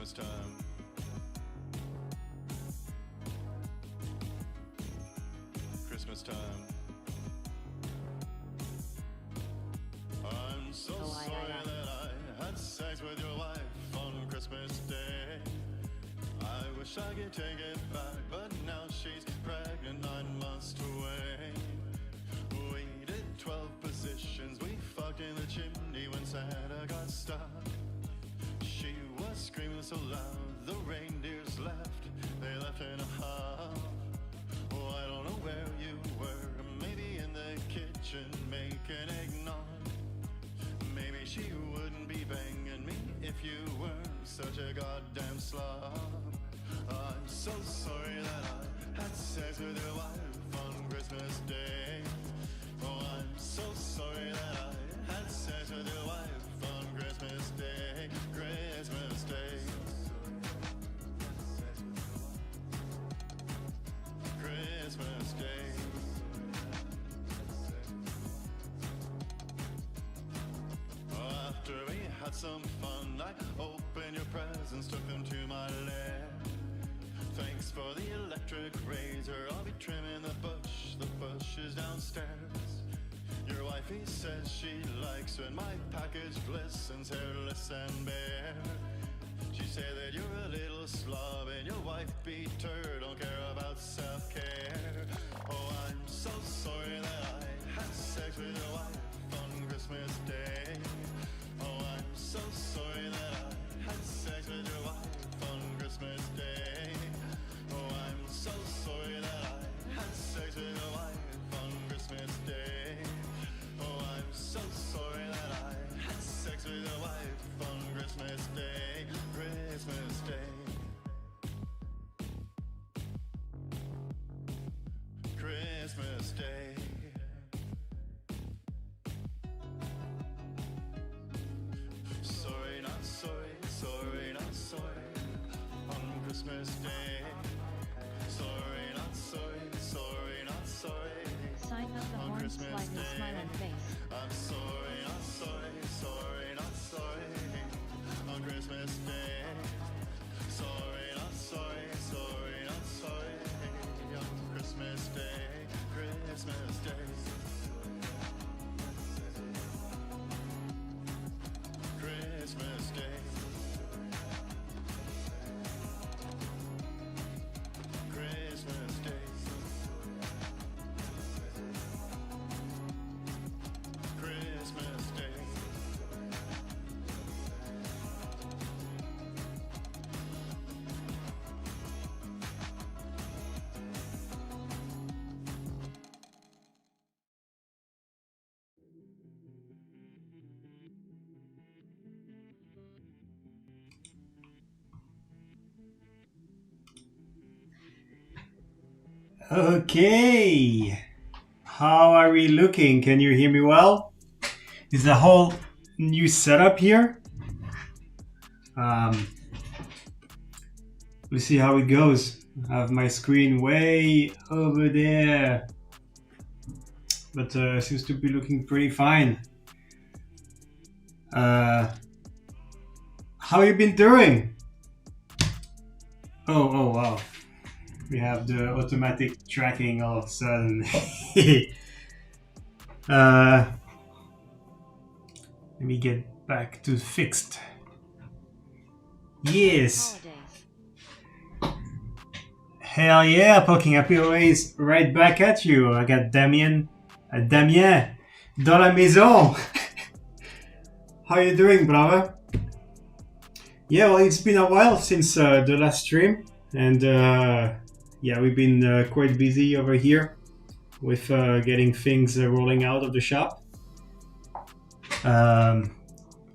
Christmas time. Christmas time. I'm so sorry that I had sex with your wife on Christmas Day. I wish I could take it back, but now she's pregnant 9 months away. We did 12 positions, we fucked in the chimney when Santa got stuck. She was screaming so loud, the reindeers left, they left in a huff. Oh, I don't know where you were, maybe in the kitchen making eggnog. Maybe she wouldn't be banging me if you weren't such a goddamn slob. I'm so sorry that I had sex with your wife on Christmas Day. Oh, I'm so sorry that I had sex with your wife on Christmas Day. Christmas Day. Christmas Day. After we had some fun, I opened your presents, took them to my lair. Thanks for the electric razor, I'll be trimming the bush is downstairs. Your wifey says she likes when my package glistens, hairless and bare. She said that you're a little slob and your wife beater don't care about self-care. Oh, I'm so sorry that I had sex with your wife on Christmas Day. Oh, I'm so sorry that I had sex with your wife on Christmas Day. Oh, I'm so sorry that I had sex with your wife on Christmas Day. Oh, I'm so sorry that I had sex with your wife on Christmas Day. Christmas Day. Christmas Day. Sorry, not sorry, sorry, not sorry, on Christmas Day. Sorry, not sorry, sorry, not sorry, Sign of the on horn, Christmas slightly Day. smiling face. I'm sorry, not sorry, sorry, not sorry, on Christmas Day. Sorry, not sorry, sorry, not sorry, on Christmas Day. Christmas Day. Christmas Day. Christmas Day. Christmas Day. Okay, how are we looking? Can you hear me well? It's a whole new setup here. We'll see how it goes. I have my screen way over there, but seems to be looking pretty fine. How you been doing? Oh wow. We have the automatic tracking all of a sudden. Let me get back to fixed. Yes. Holidays. Hell yeah, poking happy always right back at you. I got Damien dans la maison. How you doing, brother? Yeah, well, it's been a while since the last stream, and yeah, we've been quite busy over here with getting things rolling out of the shop.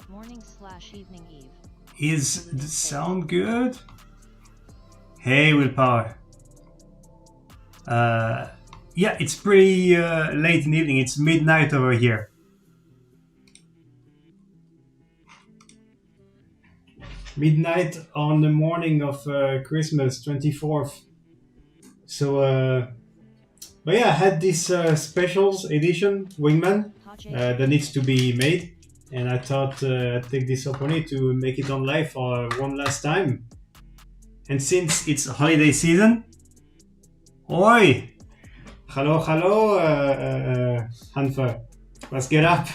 Morning/evening eve. Is the sound good? Hey, Willpower. Yeah, it's pretty late in the evening. It's midnight over here. Midnight on the morning of Christmas, 24th. So, but yeah, I had this specials edition Wingman that needs to be made, and I thought I'd take this opportunity to make it on live for one last time. And since it's holiday season, oi, hello, Hanfa, let's get up.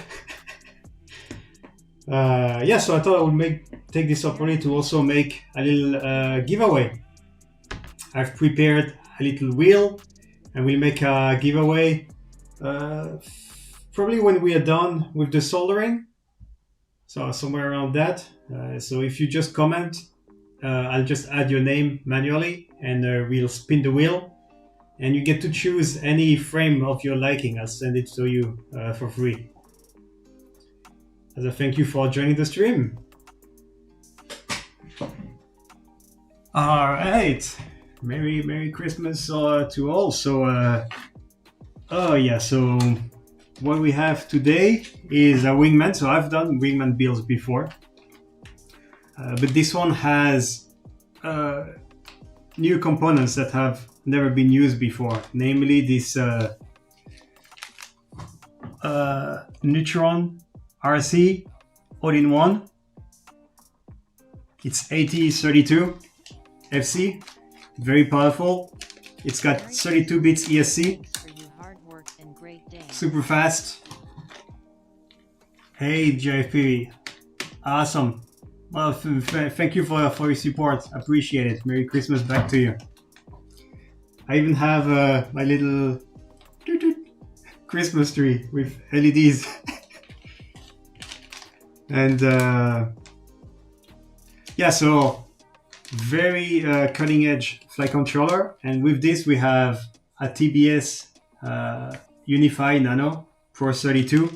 Yeah, so I thought I would take this opportunity to also make a little giveaway. I've prepared a little wheel, and we'll make a giveaway probably when we are done with the soldering. So somewhere around that. So if you just comment, I'll just add your name manually, and we'll spin the wheel, and you get to choose any frame of your liking. I'll send it to you for free. As a thank you for joining the stream. All right, Merry Christmas to all. So, oh yeah, so what we have today is a Wingman. So I've done Wingman builds before, but this one has new components that have never been used before, namely this Neutron RC all-in-one. It's 8032 FC, very powerful. It's got 32 bits ESC, super fast. Hey JFP, awesome. Well, thank you for your support, appreciate it. Merry Christmas back to you. I even have my little Christmas tree with LEDs. And yeah, so very cutting edge flight controller, and with this we have a TBS Unify Nano Pro 32,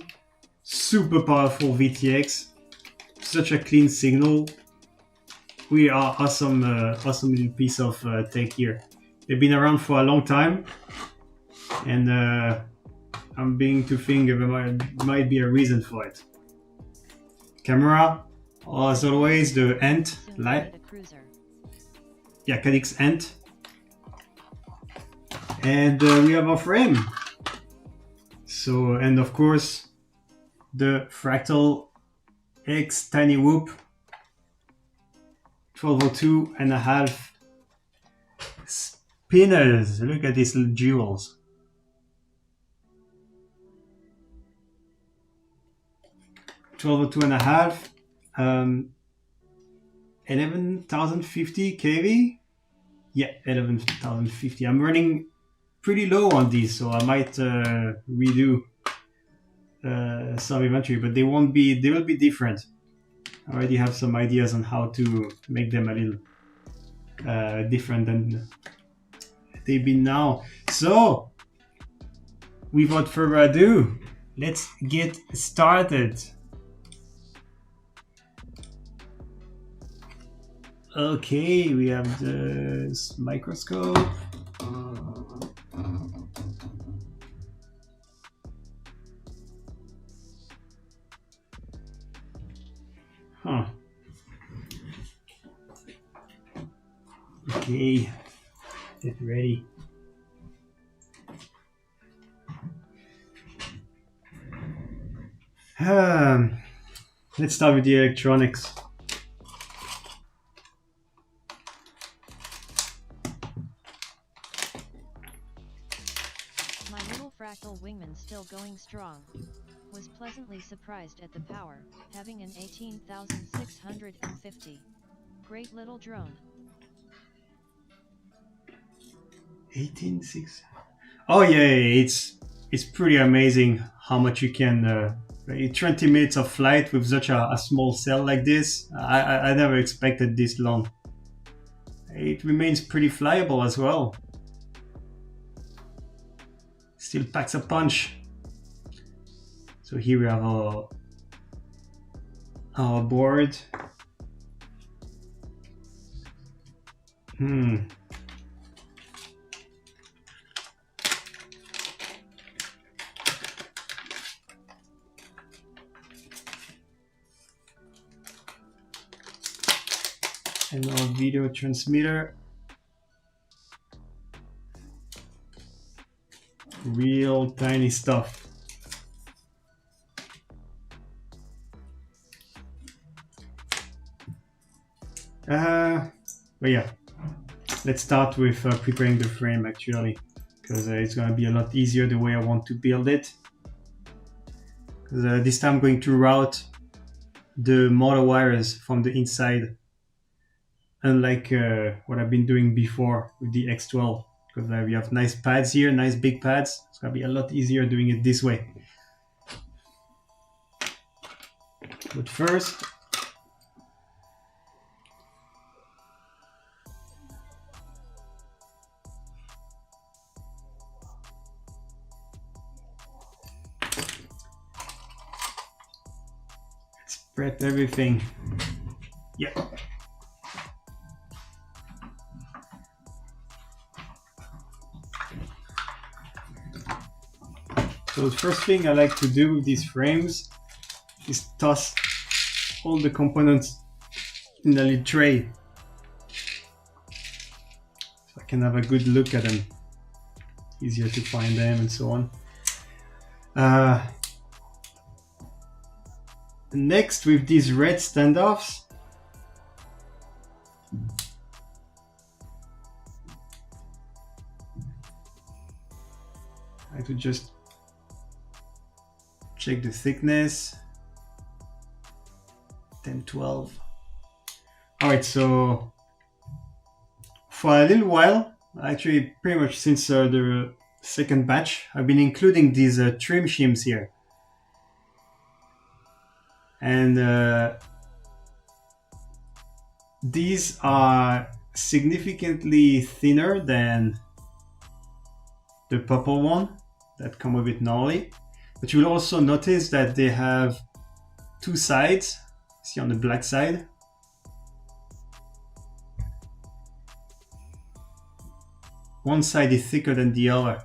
super powerful VTX, such a clean signal. We are awesome little piece of tech here. They've been around for a long time, and I'm beginning to think there might be a reason for it. Camera, as always, the Ant light. Yeah, Cadix Ant. And we have our frame. So, and of course, the Fractal X Tiny Whoop 1202.5 spinners. Look at these little jewels. $1202.5, 11,050 kV. Yeah, 11,050. I'm running pretty low on these, so I might redo some inventory, but they will be different. I already have some ideas on how to make them a little different than they've been now. So, without further ado, let's get started. Okay, we have this microscope. Huh. Okay, get ready. Let's start with the electronics. Fractal Wingman still going strong. Was pleasantly surprised at the power, having an 18,650. Great little drone. 18.6. Oh yeah, it's pretty amazing how much you can. 20 minutes of flight with such a small cell like this. I never expected this long. It remains pretty flyable as well. Still packs a punch. So here we have our board. And our video transmitter. Real tiny stuff. But yeah, let's start with preparing the frame actually, because it's gonna be a lot easier the way I want to build it. This time I'm going to route the motor wires from the inside, unlike what I've been doing before with the X12, because we have nice pads here, nice big pads. It's gonna be a lot easier doing it this way. But first, let's prep everything. Yeah. So the first thing I like to do with these frames is toss all the components in a little tray, so I can have a good look at them. Easier to find them and so on. Next, with these red standoffs, I have to just check the thickness. 10, 12. Alright, so for a little while, actually pretty much since the second batch, I've been including these trim shims here. And these are significantly thinner than the purple one that come with it normally. But you'll also notice that they have two sides. See on the black side. One side is thicker than the other.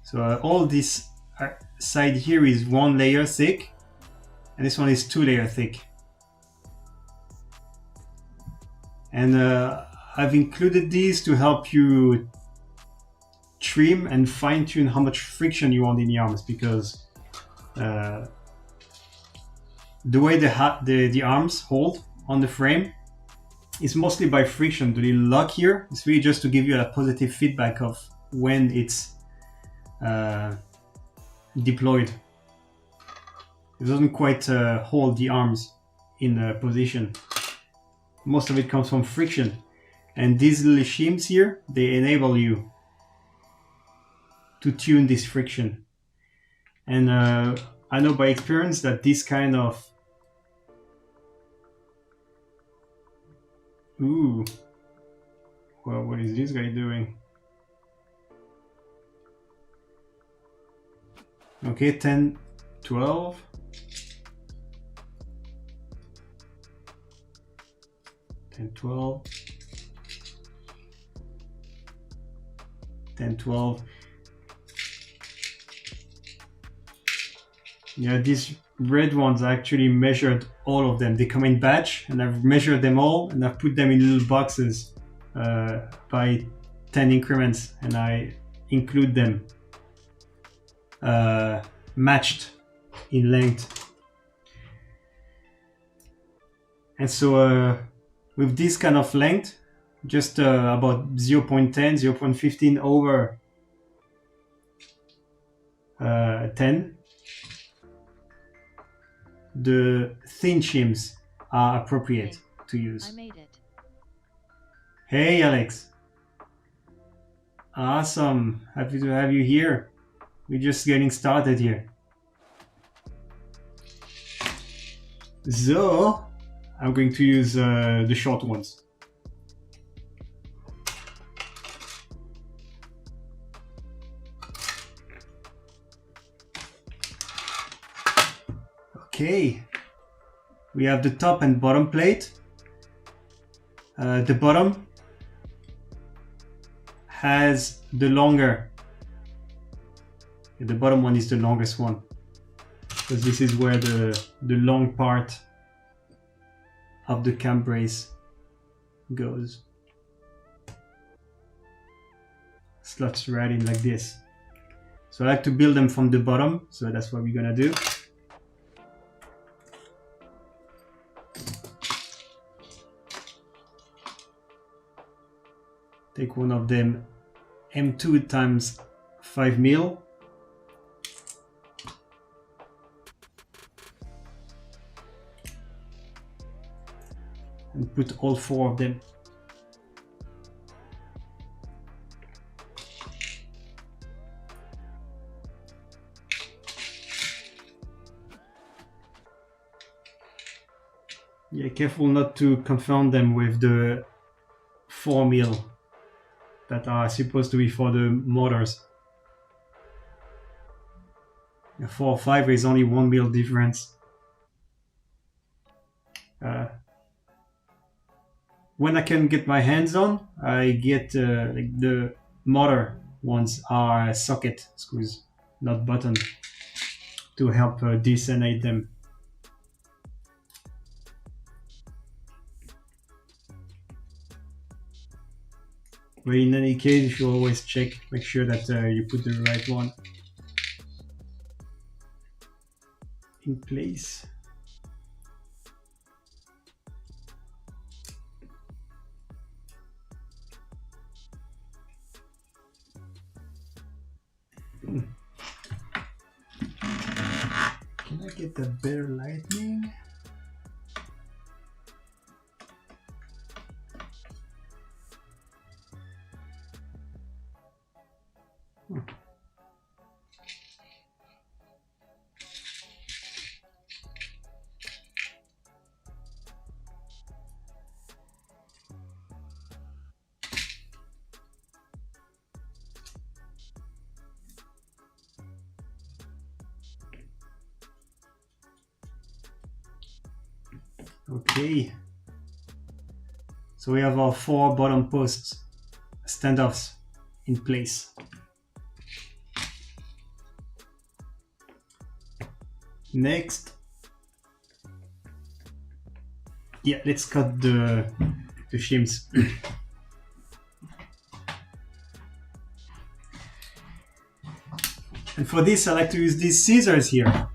So all this side here is 1 layer thick, and this one is 2 layer thick. And I've included these to help you trim and fine-tune how much friction you want in the arms, because the way the arms hold on the frame is mostly by friction. The little lock here is really just to give you a positive feedback of when it's deployed. It doesn't quite hold the arms in position. Most of it comes from friction. And these little shims here, they enable you to tune this friction. And I know by experience that this kind of... Ooh. Well, what is this guy doing? Okay, 10, 12. 10, 12. 10, 12. Yeah, these red ones I actually measured all of them. They come in batch, and I've measured them all, and I've put them in little boxes by 10 increments, and I include them matched in length. And so with this kind of length, just about 0.10, 0.15 over 10, the thin shims are appropriate to use. I made it. Hey Alex. Awesome. Happy to have you here. We're just getting started here. So, I'm going to use the short ones. Okay, we have the top and bottom plate. The bottom has the longer. The bottom one is the longest one, because this is where the long part of the cam brace goes. Slots right in like this. So I like to build them from the bottom, so that's what we're gonna do. take one of them M2 times 5 mil. And put all 4 of them. Yeah, careful not to confound them with the 4 mil that are supposed to be for the motors. The 4 or 5 is only 1 mil difference. When I can get my hands on, I get like the motor ones are socket screws, not button, to help detonate them. But in any case, you should always check, make sure that you put the right one in place. Can I get a better lighting? Okay, so we have our 4 bottom posts standoffs in place. Next, yeah, let's cut the shims. And for this, I like to use these scissors here,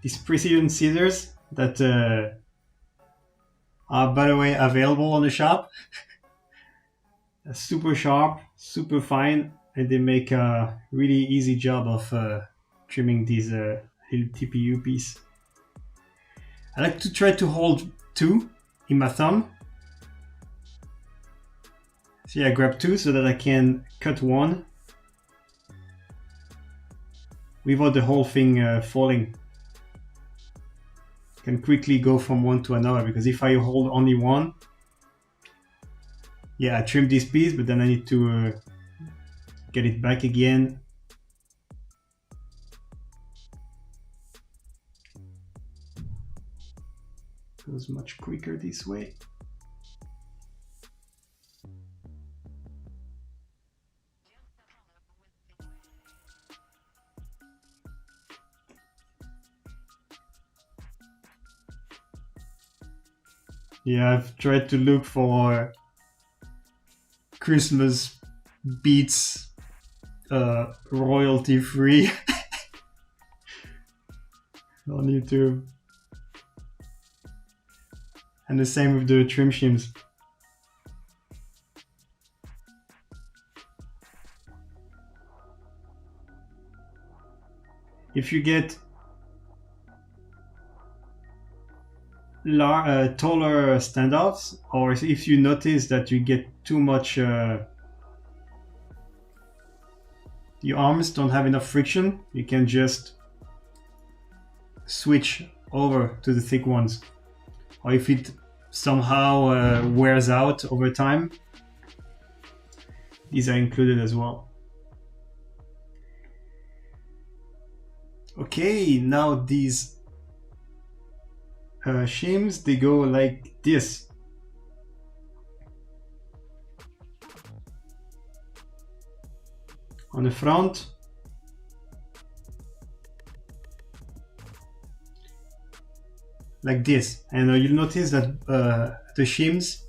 these precision scissors that are, by the way, available on the shop. Super sharp, super fine, and they make a really easy job of trimming these little TPU piece. I like to try to hold 2 in my thumb. See, I grab 2 so that I can cut 1 without the whole thing falling. Can quickly go from one to another, because if I hold only 1, yeah, I trim this piece, but then I need to get it back again. Goes much quicker this way. Yeah, I've tried to look for Christmas beats royalty free on YouTube. And the same with the trim shims. If you get taller standoffs, or if you notice that you get too much, your arms don't have enough friction, you can just switch over to the thick ones. Or if it somehow wears out over time, these are included as well. Okay, now these shims, they go like this. On the front, like this, and you'll notice that the shims,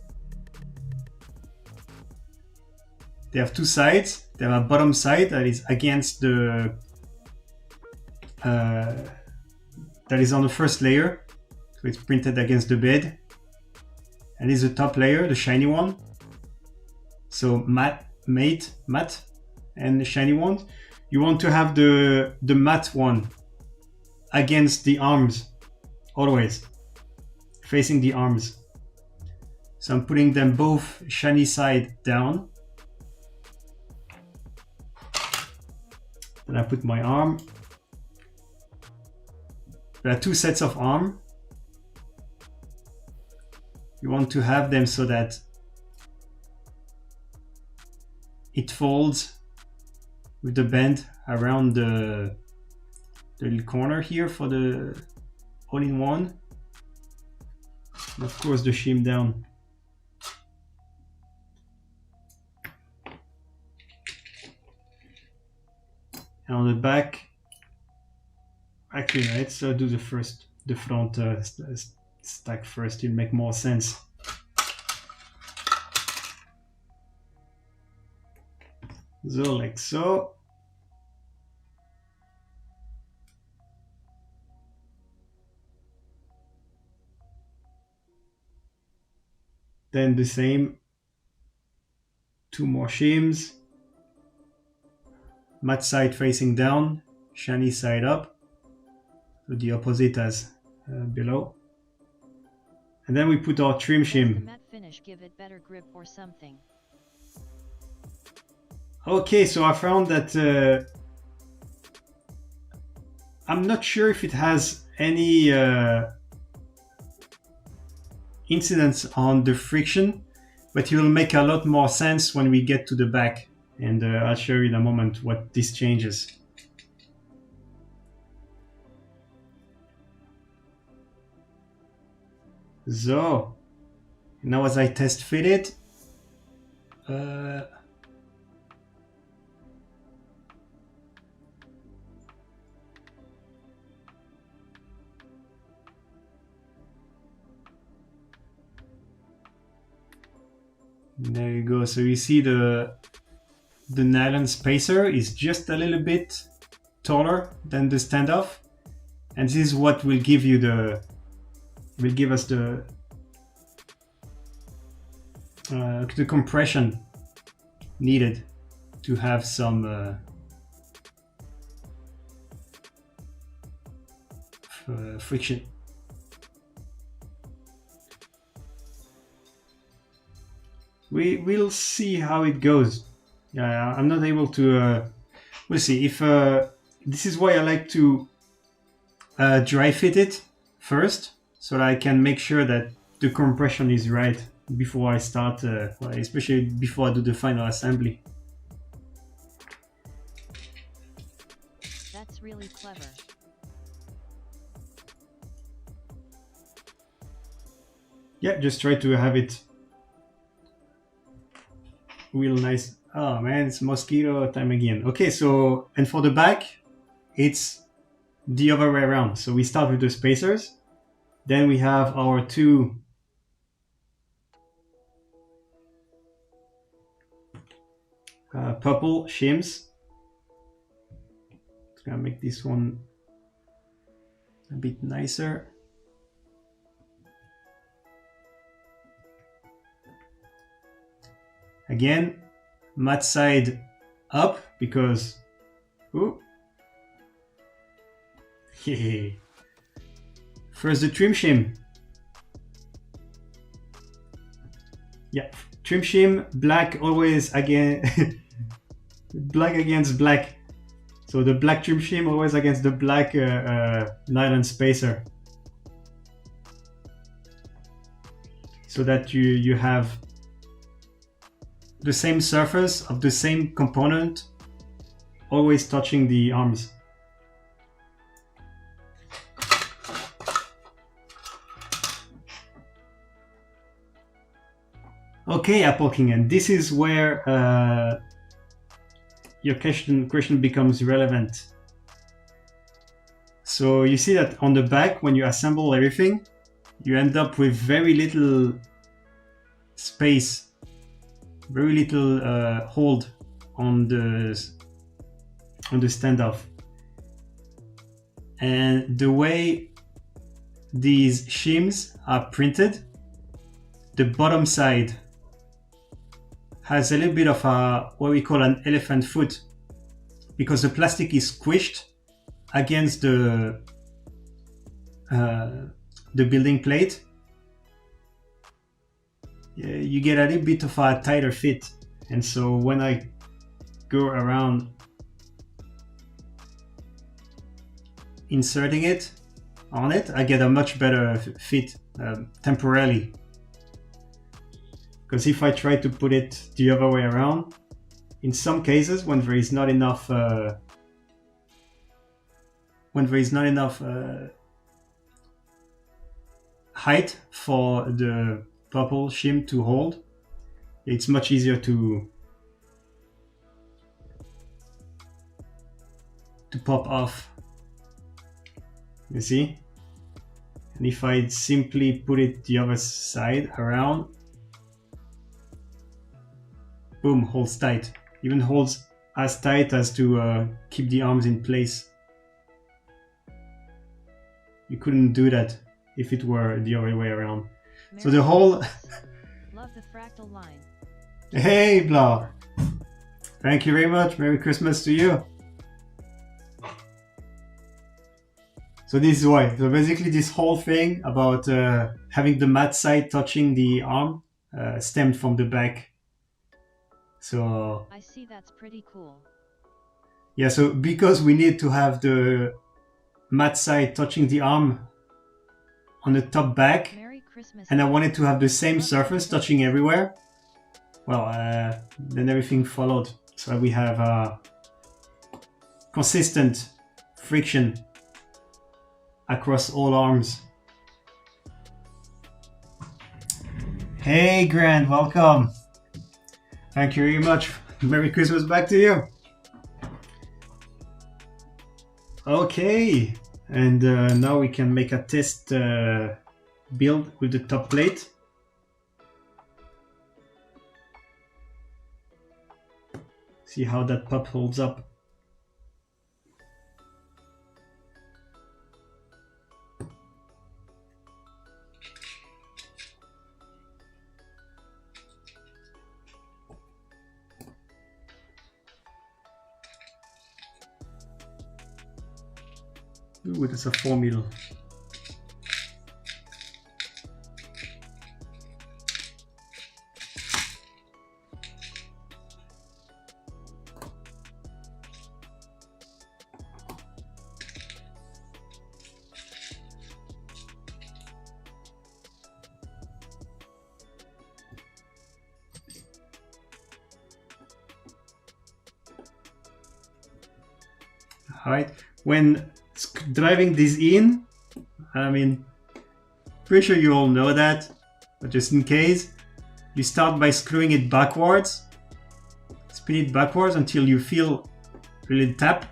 they have 2 sides. They have a bottom side that is against the that is on the first layer, so it's printed against the bed, and is the top layer, the shiny one, so matte matte and the shiny one. You want to have the matte one against the arms, always facing the arms. So I'm putting them both shiny side down. Then I put my arm. There are two sets of arm. You want to have them so that it folds with the bend around the little corner here for the all-in-one. And of course the shim down. And on the back, actually let's do the front stack first, it'll make more sense. So like so. Then the same, two more shims, matte side facing down, shiny side up, so the opposite as below. And then we put our trim shim. The matte finish give it better grip or something. Okay, so I found that I'm not sure if it has any incidence on the friction, but it will make a lot more sense when we get to the back, and I'll show you in a moment what this changes. So now as I test fit it, there you go. So you see the nylon spacer is just a little bit taller than the standoff, and this is what will give you us the compression needed to have some friction. We'll see how it goes. Yeah, I'm not able to. We'll see if this is why I like to dry fit it first, so that I can make sure that the compression is right before I start, especially before I do the final assembly. That's really clever. Yeah, just try to have it real nice. Oh man, it's mosquito time again. Okay, so, and for the back, it's the other way around. So we start with the spacers, then we have our two purple shims. It's gonna make this one a bit nicer. Again, matte side up because, ooh, first the trim shim. Yeah, trim shim, black always again, black against black. So the black trim shim always against the black nylon spacer. So that you have the same surface of the same component always touching the arms. Okay, Apple King, and this is where your question becomes relevant. So you see that on the back, when you assemble everything, you end up with very little space, very little hold on the standoff. And the way these shims are printed, the bottom side has a little bit of what we call an elephant foot, because the plastic is squished against the building plate. You get a little bit of a tighter fit, and so when I go around inserting it on it, I get a much better fit temporarily. Because if I try to put it the other way around, in some cases when there is not enough height for the purple shim to hold, it's much easier to pop off. You see? And if I simply put it the other side around, boom, holds tight. Even holds as tight as to keep the arms in place. You couldn't do that if it were the other way around. So the whole... Love the fractal line. Hey, Blah! Thank you very much. Merry Christmas to you. So this is why. So basically this whole thing about having the mat side touching the arm stemmed from the back. So I see, that's pretty cool. yeah, so because we need to have the mat side touching the arm on the top back, Merry Christmas, and I wanted to have the same surface touching everywhere, well, then everything followed. So we have consistent friction across all arms. Hey Grant, welcome. Thank you very much. Merry Christmas back to you. Okay, and now we can make a test build with the top plate. See how that pup holds up. Ooh, that's a 4 mil. All right, when driving this in, I mean, pretty sure you all know that, but just in case, you start by screwing it backwards, spin it backwards until you feel really tap.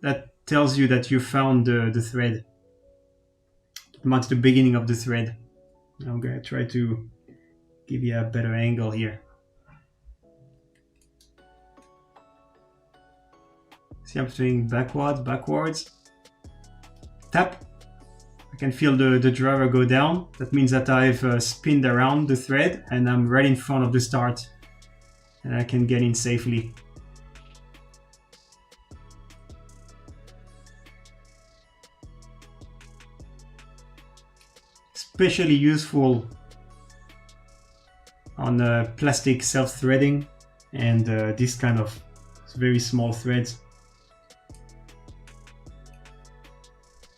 That tells you that you found the thread. It marks the beginning of the thread. I'm gonna try to give you a better angle here. See, I'm doing backwards, tap. I can feel the driver go down. That means that I've spinned around the thread and I'm right in front of the start. And I can get in safely. Especially useful on plastic self-threading and this kind of very small threads.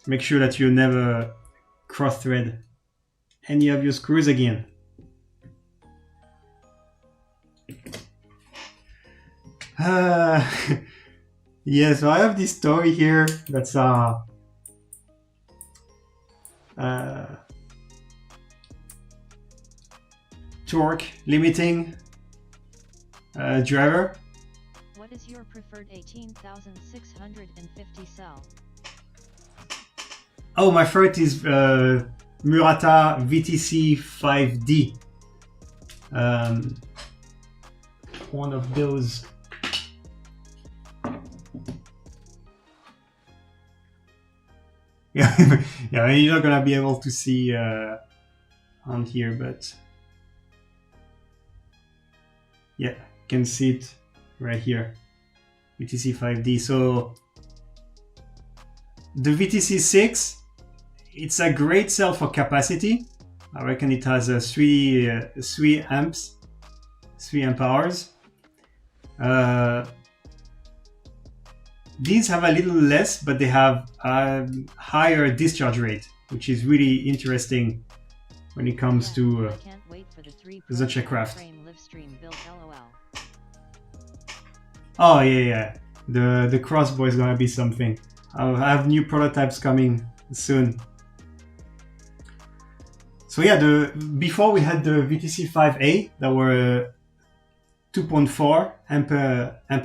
Make sure that you never cross-thread any of your screws again. Yeah, so I have this toy here that's torque limiting driver. What is your preferred 18,650 cell? Oh, my favorite is Murata VTC5D. One of those. Yeah, yeah, you're not gonna be able to see on here, but yeah, you can see it right here, VTC5D. So the VTC6, it's a great cell for capacity. I reckon it has a 3 amp hours. These have a little less, but they have a higher discharge rate, which is really interesting when it comes to such a craft. Oh yeah, the crossbow is gonna be something. I have new prototypes coming soon. So yeah, before we had the VTC5A that were 2.4 amp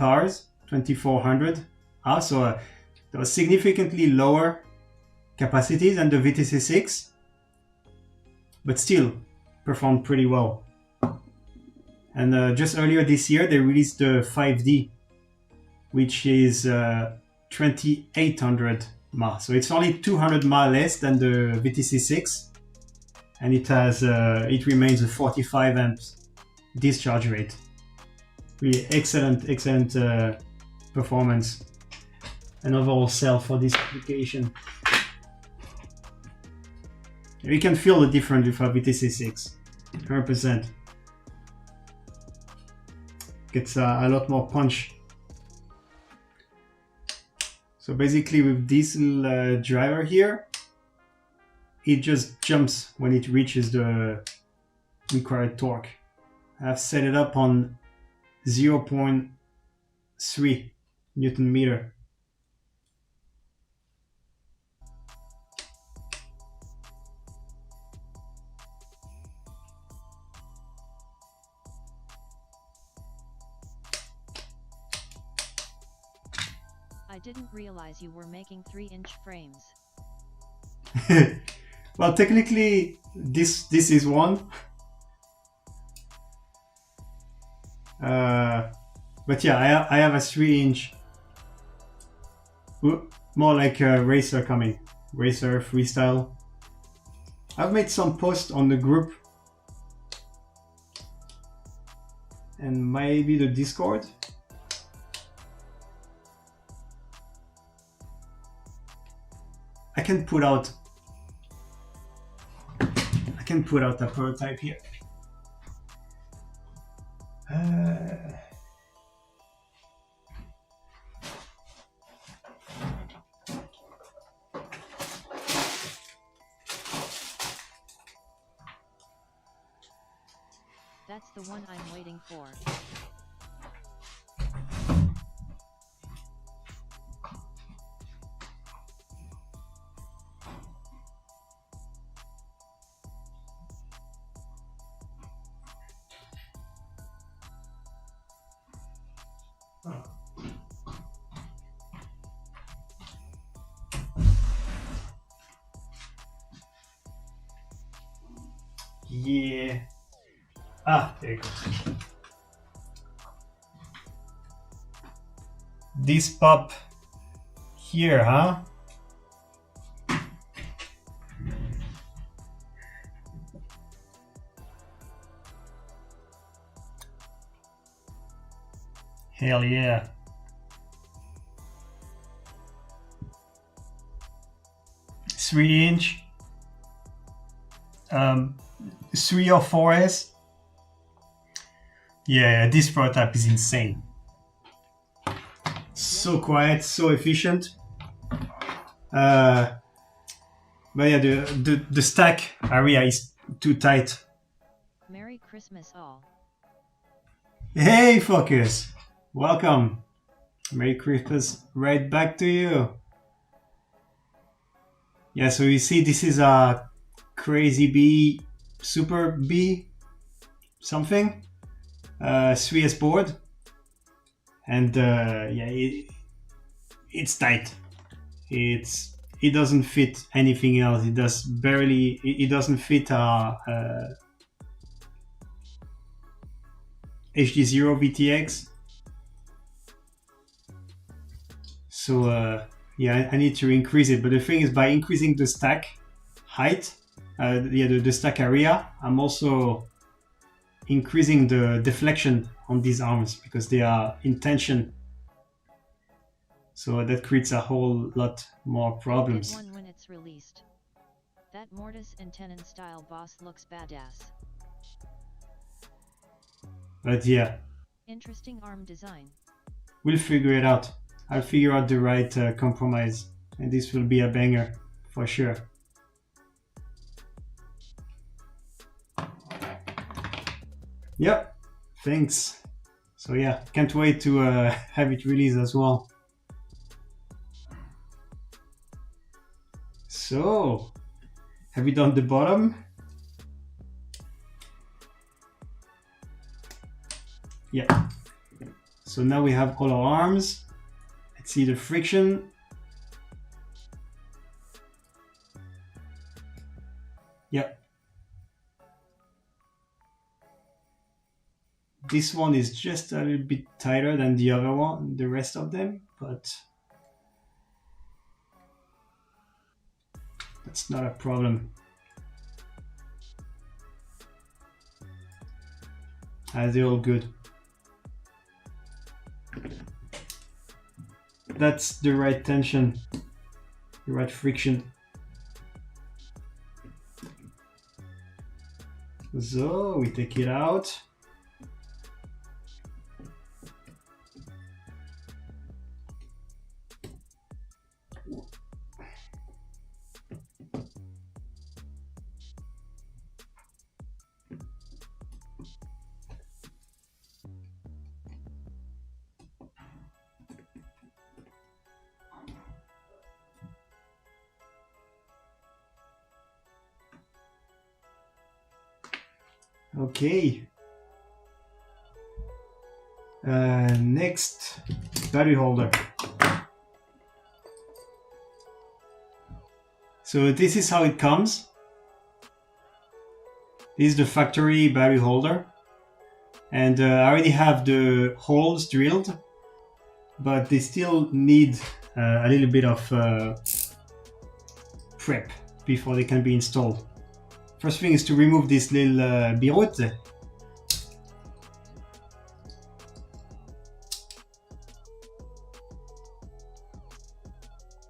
hours, 2400. So there was significantly lower capacity than the VTC6, but still performed pretty well. And just earlier this year, they released the 5D, which is 2800 mAh. So it's only 200 mAh less than the VTC6, and it remains a 45 amps discharge rate. Really excellent performance and overall cell for this application. You can feel the difference with a VTC6, 100%. Gets a lot more punch. So basically with this little driver here, it just jumps when it reaches the required torque. I've set it up on 0.3 Newton meter. I didn't realize you were making 3-inch frames. Well, technically, this is one. But yeah, I have a 3-inch, more like a racer coming, racer freestyle. I've made some posts on the group and maybe the Discord. I can put out a prototype here. That's the one I'm waiting for. Yeah. There you go. This pop here, huh? Hell yeah. Three-inch. 3 or 4S. Yeah, this prototype is insane. So quiet, so efficient. But yeah, the stack area is too tight. Merry Christmas all. Hey, Focus! Welcome. Merry Christmas right back to you. Yeah, so you see this is a Crazy B, Super B, something. 3S board, and yeah, it's tight. It doesn't fit anything else. It does barely. It doesn't fit HD0 VTX. So yeah, I need to increase it. But the thing is, by increasing the stack height, the stack area, I'm also increasing the deflection on these arms because they are in tension. So that creates a whole lot more problems. Get one when it's released. That mortise and tenon style boss looks badass. But yeah, Interesting arm design. we'll figure it out. I'll figure out the right compromise, and this will be a banger for sure. Yep, thanks. So yeah, can't wait to have it released as well. So, have we done the bottom? Yeah. So now we have all our arms. Let's see the friction. Yep. This one is just a little bit tighter than the other one, the rest of them, but that's not a problem. They're all good. That's the right tension, the right friction. So we take it out. Okay. Next, battery holder. So this is how it comes. This is the factory battery holder. And I already have the holes drilled, but they still need a little bit of prep before they can be installed. First thing is to remove this little biroute.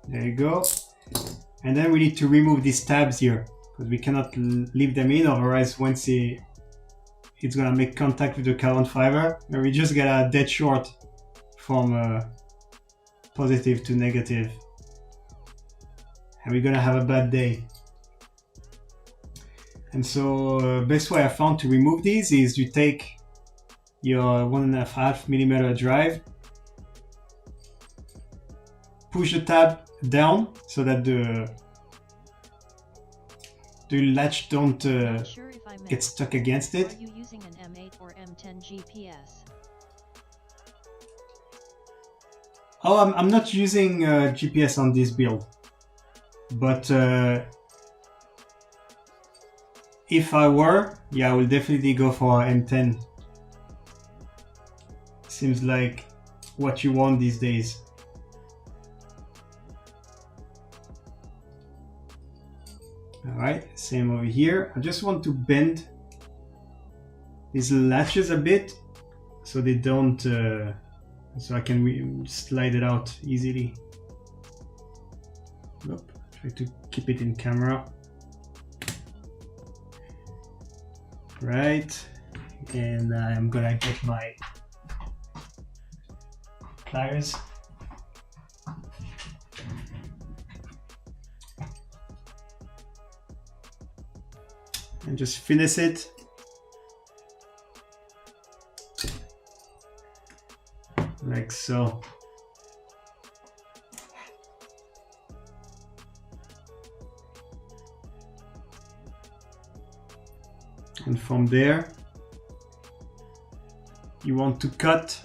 There you go. And then we need to remove these tabs here, because we cannot leave them in, otherwise once it's gonna make contact with the carbon fiber, and we just get a dead short from positive to negative. And we're gonna have a bad day. And so best way I found to remove these is you take your 1.5mm drive, push the tab down so that the latch don't get stuck against it. Are you using an M8 or M10 GPS? Oh, I'm not using GPS on this build, but if I were, yeah, I will definitely go for M10. Seems like what you want these days. Alright, same over here. I just want to bend these latches a bit so they don't, so I can slide it out easily. Nope. Try to keep it in camera. Right, and I'm gonna get my pliers. And just finish it. Like so. And from there, you want to cut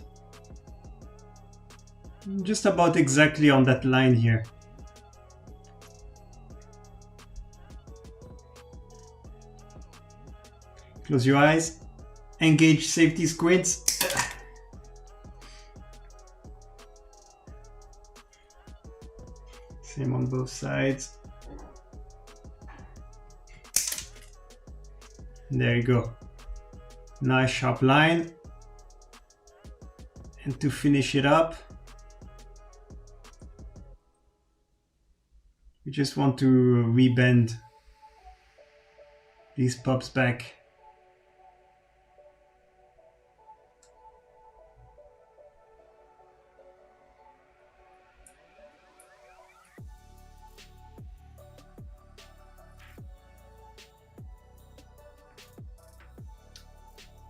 just about exactly on that line here. Close your eyes, engage safety squids. Same on both sides. There you go. Nice sharp line. And to finish it up, we just want to rebend these pops back.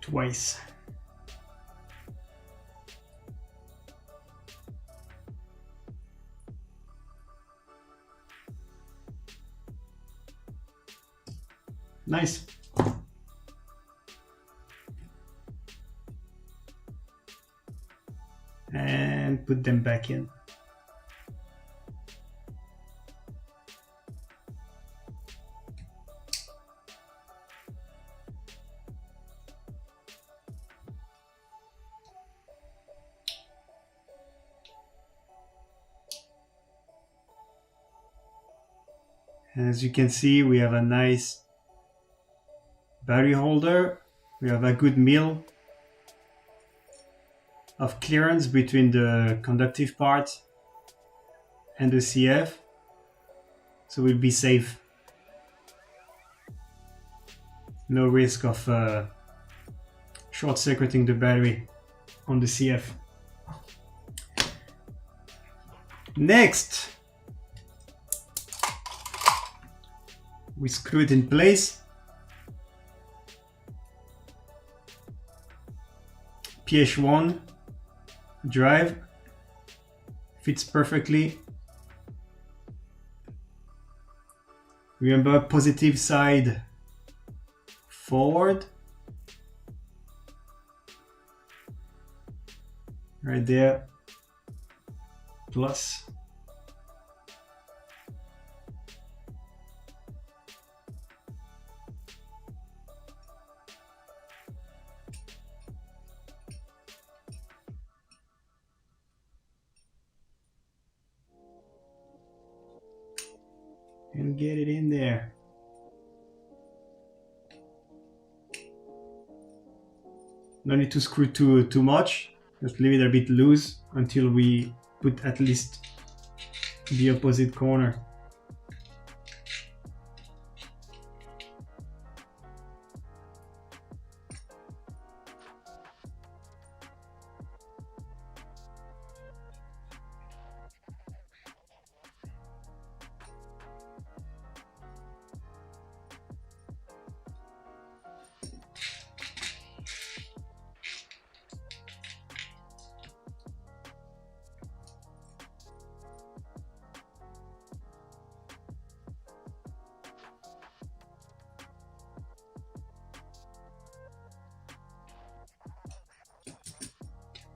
Twice. Nice. And put them back in. As you can see, we have a nice battery holder. We have a good mill of clearance between the conductive part and the CF, so we'll be safe. No risk of short-circuiting the battery on the CF. Next, we screw it in place. PH1 drive fits perfectly. Remember, positive side forward. Right there. Plus. And get it in there. No need to screw too much. Just leave it a bit loose until we put at least the opposite corner.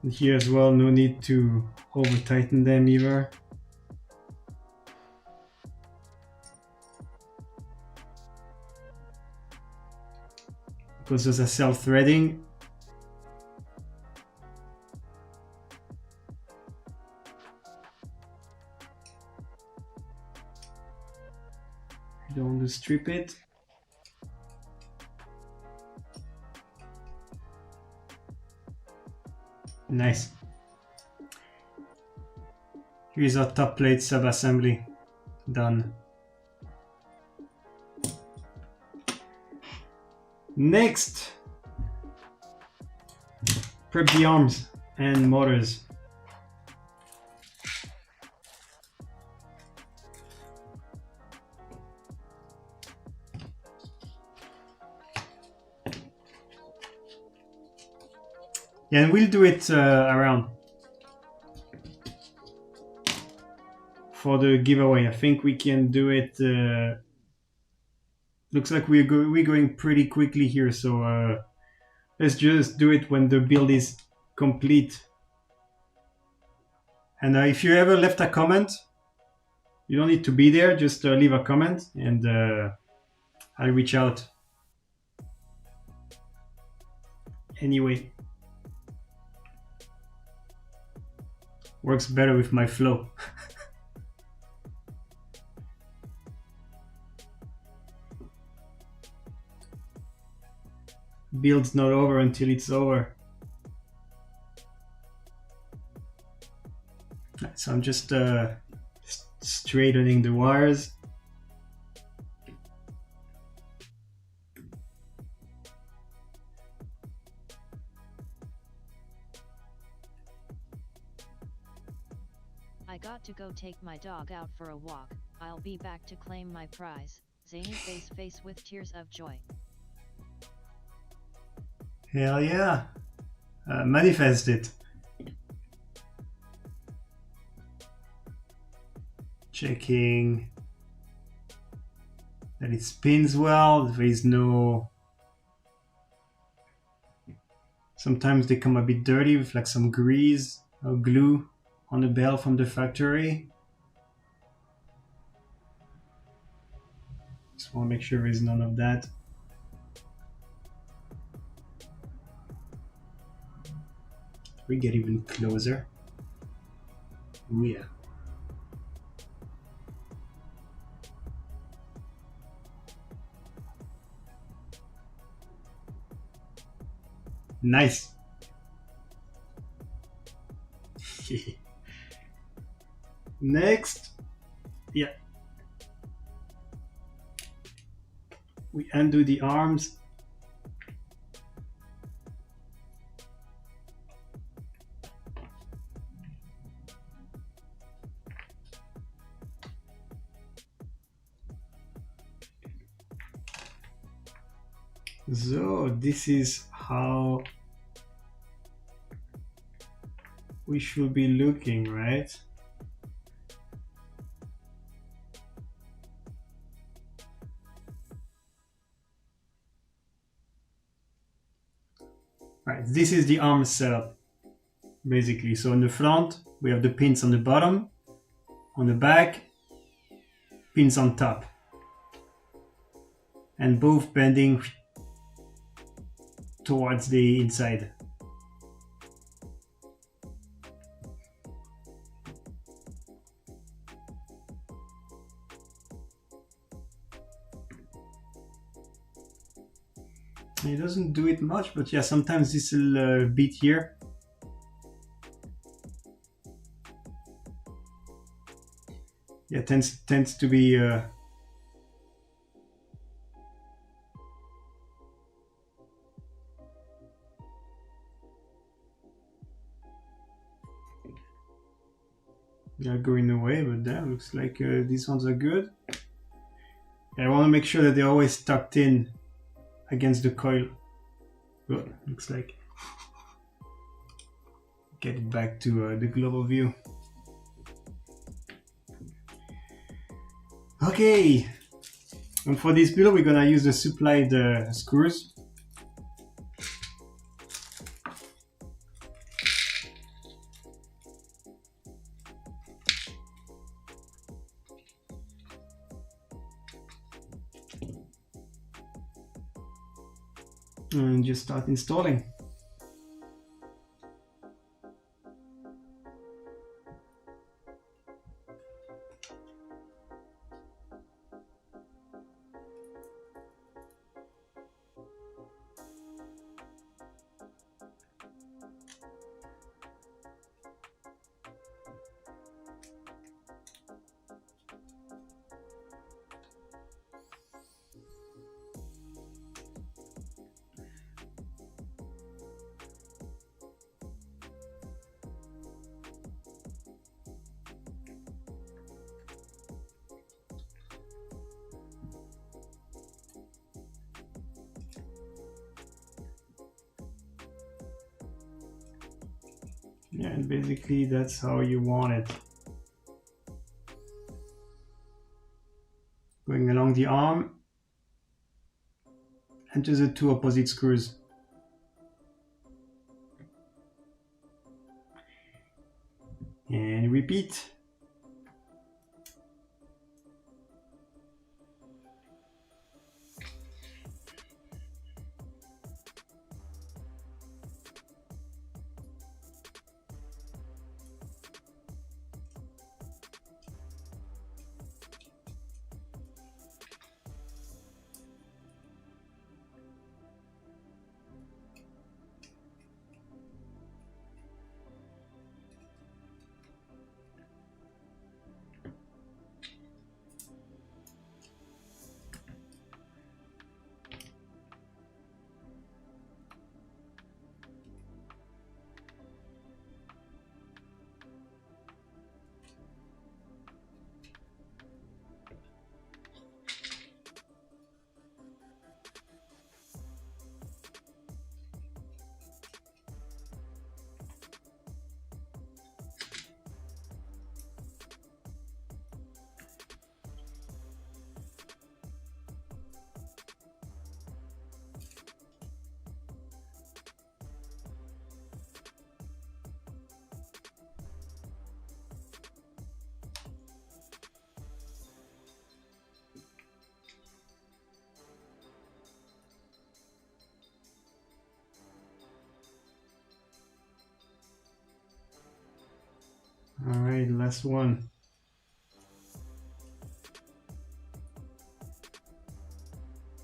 And here as well, no need to over tighten them either. Because there's a self-threading. I don't want to strip it. Nice. Here's our top plate sub-assembly done. Next, prep the arms and motors. Yeah, and we'll do it around for the giveaway. I think we can do it. Looks like we're going pretty quickly here, so let's just do it when the build is complete. And if you ever left a comment, you don't need to be there. Just leave a comment, and I'll reach out. Anyway. Works better with my flow. Build's not over until it's over. So I'm just straightening the wires. I got to go take my dog out for a walk. I'll be back to claim my prize. Zany face with tears of joy. Hell yeah. Manifest it. Checking that it spins well. There is no... Sometimes they come a bit dirty with like some grease or glue on the bell from the factory. Just want to make sure there is none of that. We get even closer. Oh yeah. Nice. Next. Yeah. We undo the arms. So this is how we should be looking, right? Right, this is the arm setup, basically. So on the front, we have the pins on the bottom. On the back, pins on top. And both bending towards the inside. It doesn't do it much, but yeah, sometimes this little bit here. Yeah, tends to be yeah, going away, but that looks like these ones are good. Yeah, I want to make sure that they're always tucked in against the coil. Oh, looks like. Get it back to the global view. Okay, and for this build we're gonna use the supplied screws. And just start installing. Yeah, and basically that's how you want it. Going along the arm and to the two opposite screws. And repeat. Last one.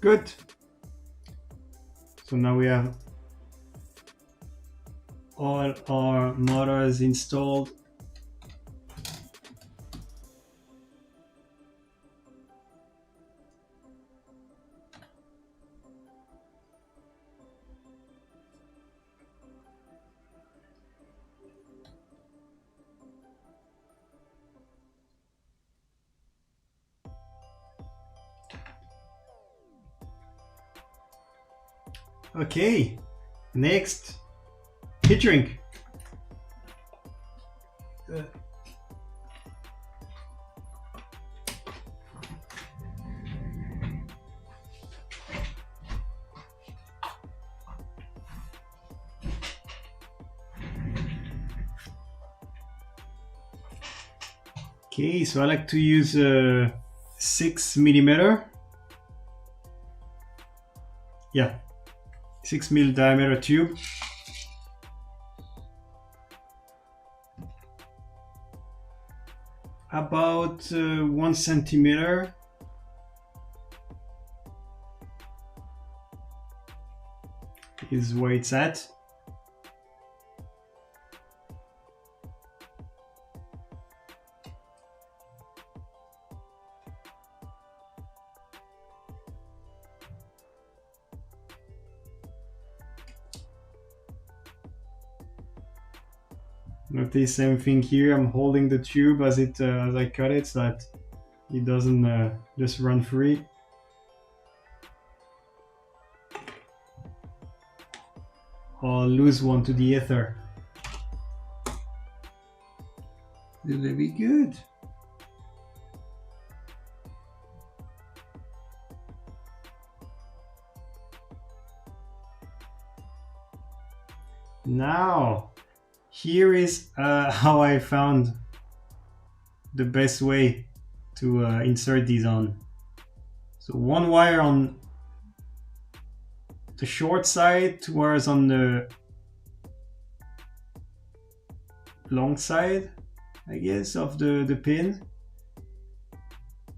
Good. So now we have all our motors installed. Okay, next, heat shrink. Okay, so I like to use a 6mm. Yeah, 6mm diameter tube. About 1 centimeter. Is where it's at. Notice same thing here. I'm holding the tube as I cut it so that it doesn't just run free. Or lose one to the ether. This will be good. Now, here is how I found the best way to insert these on. So one wire on the short side, 2 wires on the long side, I guess, of the pin.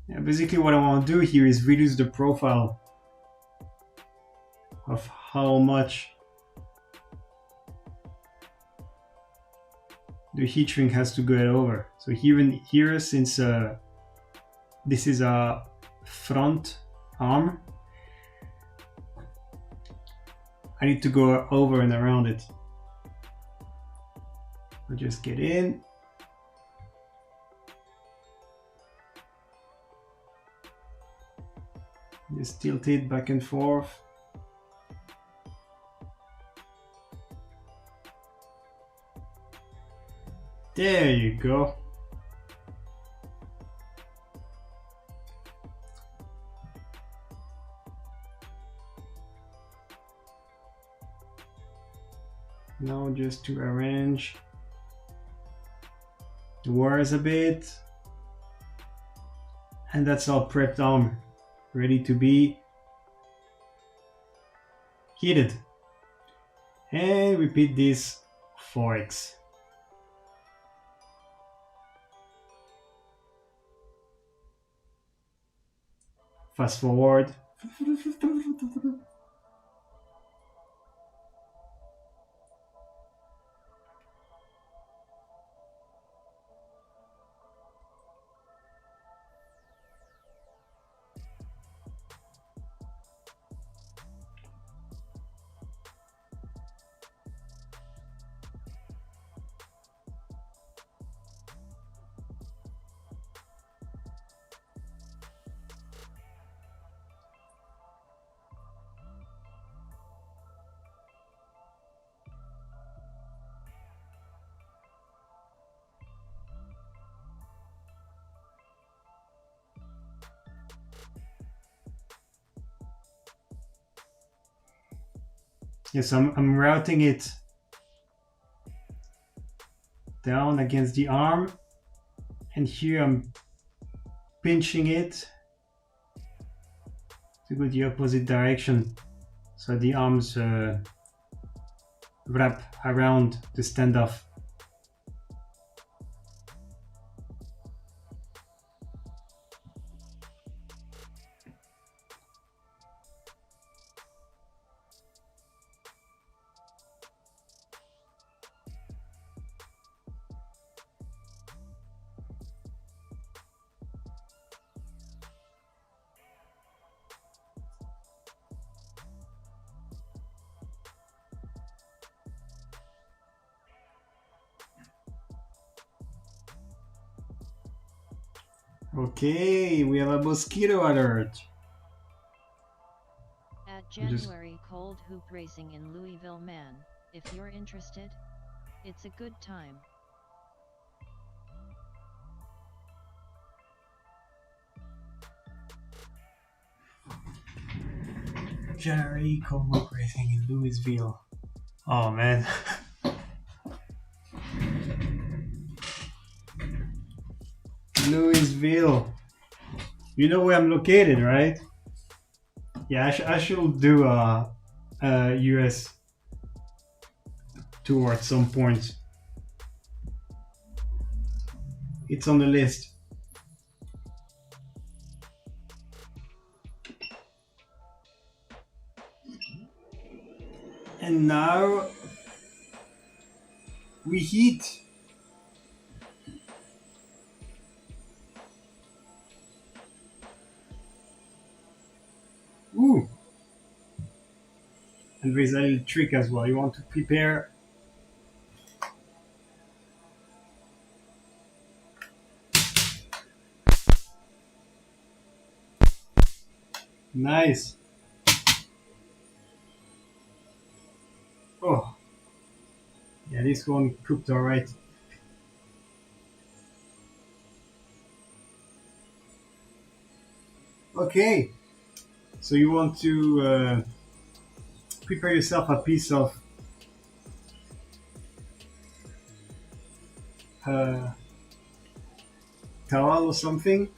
Yeah, basically what I want to do here is reduce the profile of how much the heat shrink has to go over. So here, since this is a front arm, I need to go over and around it. I'll just get in. Just tilt it back and forth. There you go. Now just to arrange the wires a bit. And that's our prepped arm, ready to be heated. And repeat this 4x. Fast forward. Yes, I'm routing it down against the arm, and here I'm pinching it to go the opposite direction, so the arms wrap around the standoff. Okay, we have a mosquito alert. At January Cold Hoop Racing in Louisville, man. If you're interested, it's a good time. January Cold Hoop Racing in Louisville. Oh man. Louisville. You know where I'm located, right? Yeah, I should do a US tour at some point. It's on the list. And now we heat. Ooh. And there's a little trick as well. You want to prepare nice. Oh. Yeah, this one cooked alright. Okay. So you want to prepare yourself a piece of towel or something,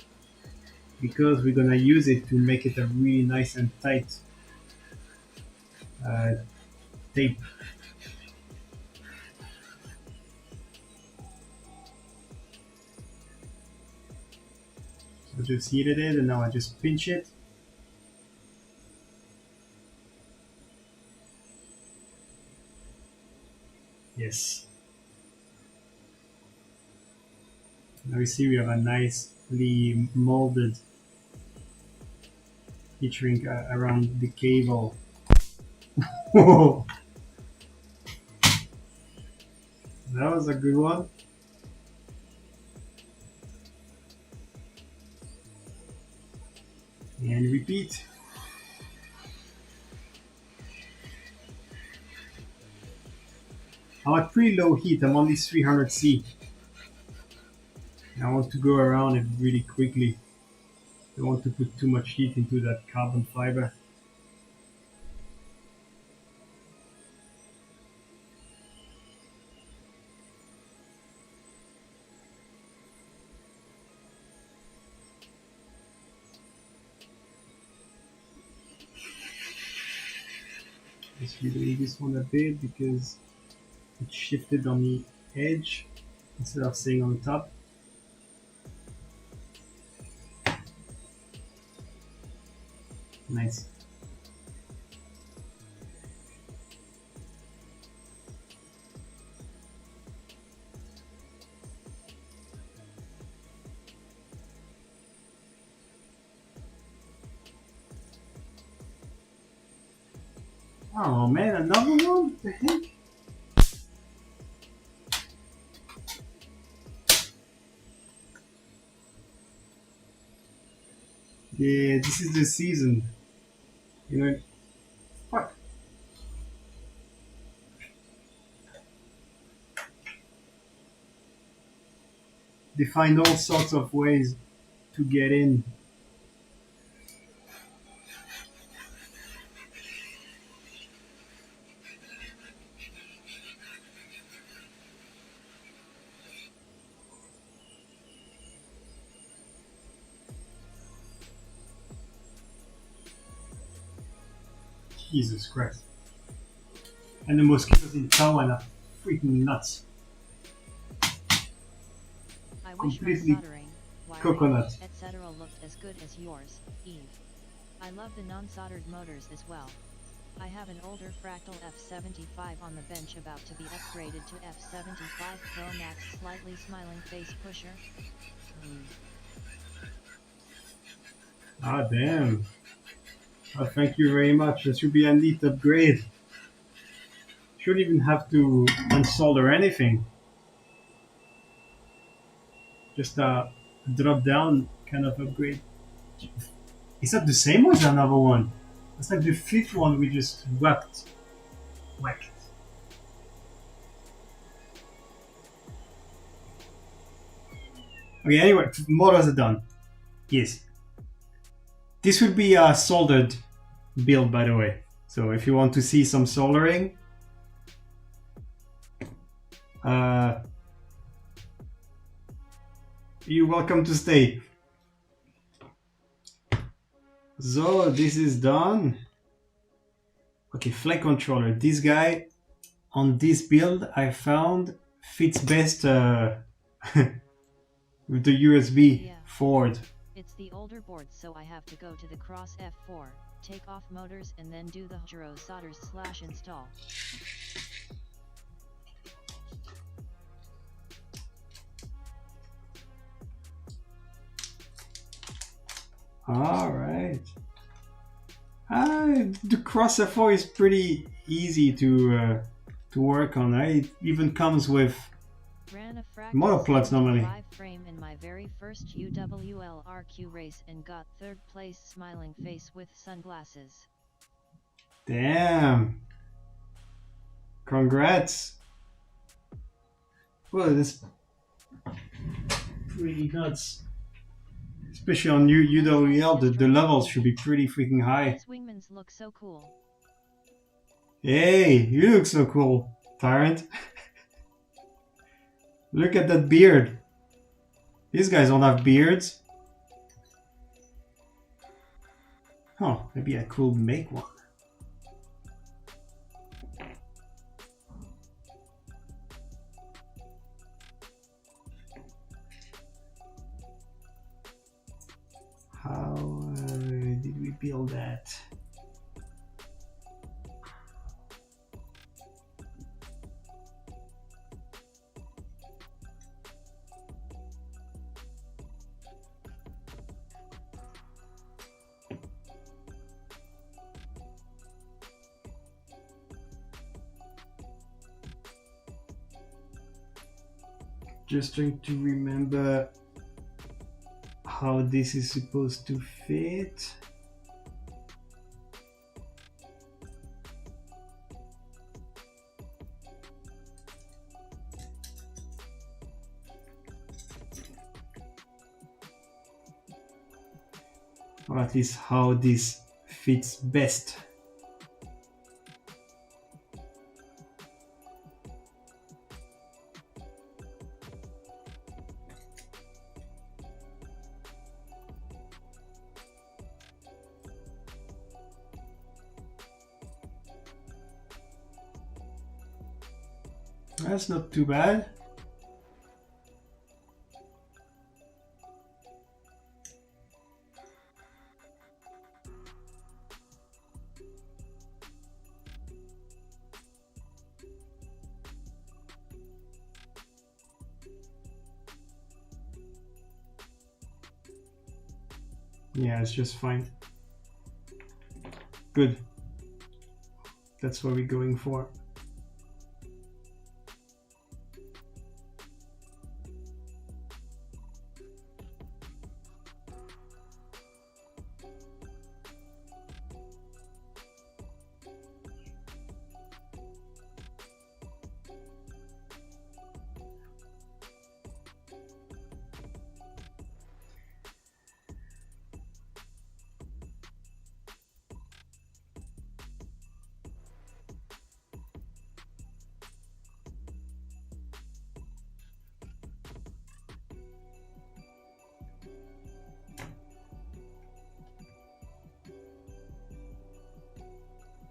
because we're gonna use it to make it a really nice and tight tape. So just heated it and now I just pinch it. Yes. Now you see we have a nicely molded heat shrink around the cable. Whoa! That was a good one. And repeat. I'm at pretty low heat, I'm on this 300C. And I want to go around it really quickly. Don't want to put too much heat into that carbon fiber. Just redoing this one a bit because it shifted on the edge instead of staying on the top. Nice. Oh man, another one? What the heck? Yeah, this is the season. You know, fuck. They find all sorts of ways to get in. Jesus Christ. And the mosquitoes in Taiwan are freaking nuts. I wish my Completely soldering, wiring, coconut. etc. looked as good as yours, Eve. I love the non-soldered motors as well. I have an older Fractal F75 on the bench about to be upgraded to F75 Pro Max slightly smiling face pusher. Ah damn. Oh, thank you very much. That should be a neat upgrade. Shouldn't even have to unsolder anything. Just a drop down kind of upgrade. Is that the same or is there another one? It's like the fifth one we just whacked. Okay, anyway, motors are done. Yes. This would be a soldered build, by the way. So if you want to see some soldering, you're welcome to stay. So this is done. Okay, flight controller. This guy on this build I found fits best with the USB forward. It's the older board, so I have to go to the cross F4, take off motors and then do the gyro solders / install. Alright. The cross F4 is pretty easy to work on. It even comes with Ran a motor plugs normally. 5 frame in my very first UWLRQ race and got 3rd place, smiling face with sunglasses. Damn. Congrats. Well, this pretty nuts. Especially on UWL, the levels should be pretty freaking high. These Wingmans look so cool. Hey, you look so cool, Tyrant. Look at that beard. These guys don't have beards. Oh, maybe I could make one. How did we build that? Just trying to remember how this is supposed to fit. Or at least how this fits best. That's not too bad. Yeah, it's just fine. Good. That's what we're going for.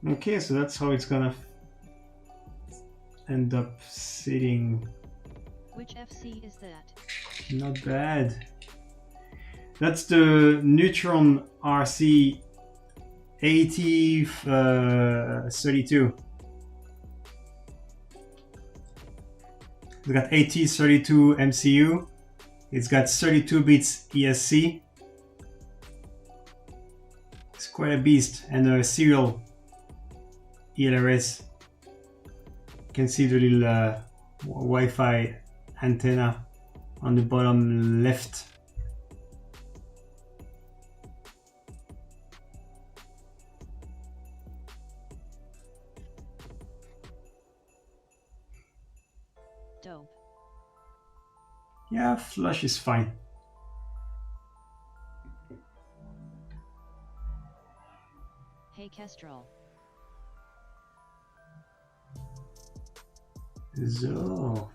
Okay, so that's how it's gonna end up sitting. Which FC is that? Not bad. That's the Neutron RC 8032. It's got 8032 MCU. It's got 32 bits ESC. It's quite a beast, and a serial ELRS. You can see the little Wi-Fi antenna on the bottom left. dope. Yeah, flush is fine. Hey Kestrel. So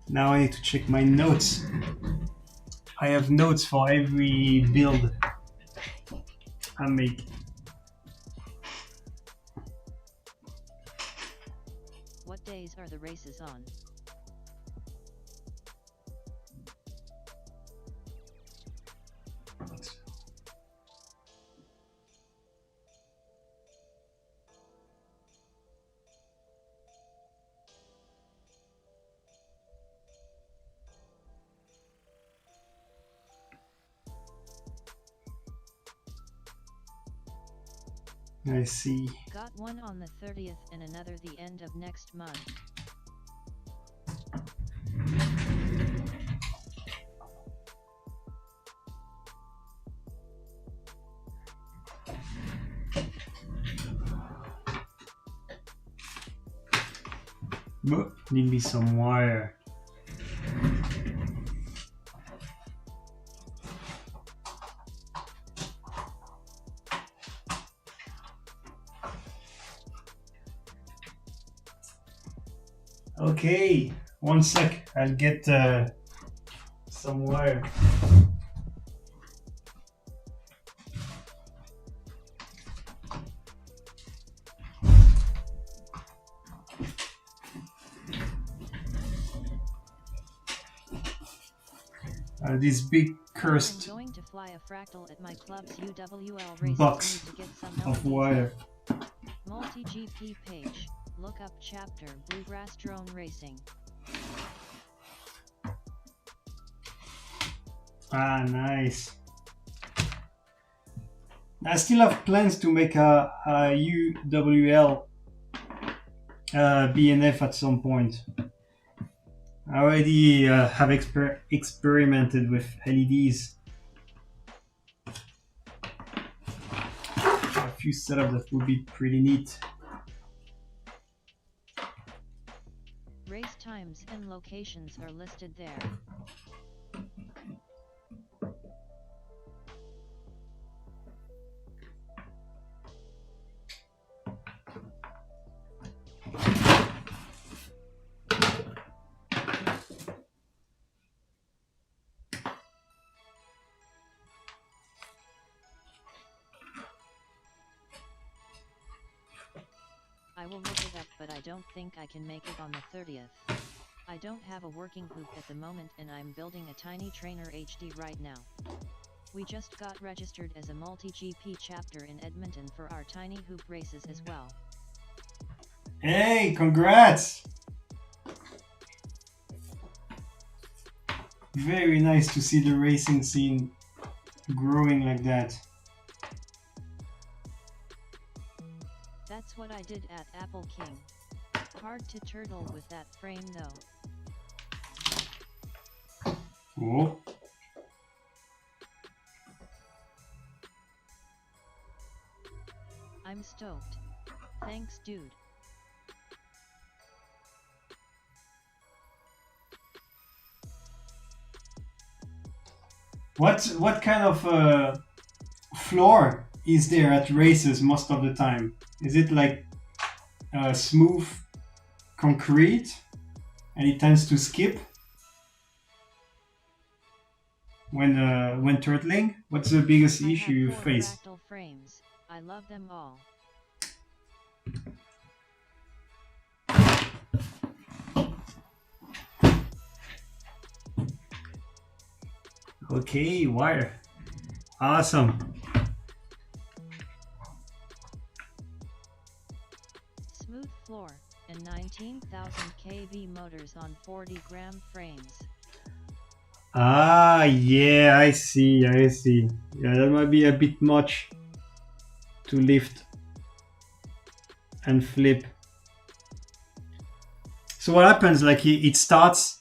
now I need to check my notes. I have notes for every build I make. What days are the races on? I see. Got one on the 30th and another the end of next month. But need me some wire. Okay, one sec. I'll get some wire. This big cursed I'm going to fly a fractal at my club's UWL races. box Need to get some of LPs. wire. Multi-GP page. Look up chapter Bluegrass Drone Racing. Ah, nice. I still have plans to make a UWL BNF at some point. I already have experimented with LEDs. A few setups that would be pretty neat. Race times and locations are listed there. I will look it up, but I don't think I can make it on the 30th. I don't have a working hoop at the moment and I'm building a tiny trainer HD right now. We just got registered as a multi-GP chapter in Edmonton for our tiny hoop races as well. Hey, congrats! Very nice to see the racing scene growing like that. That's what I did at Apple King. Hard to turtle with that frame though. Cool. I'm stoked. Thanks dude. What kind of floor is there at races most of the time? Is it like smooth concrete and it tends to skip when turtling? What's the biggest I issue you have 4 face? Fractal frames. I love them all. Okay, wire. Awesome. Smooth floor and 19,000 kV motors on 40-gram frames. Ah, yeah, I see. Yeah, that might be a bit much to lift and flip. So what happens? Like it starts,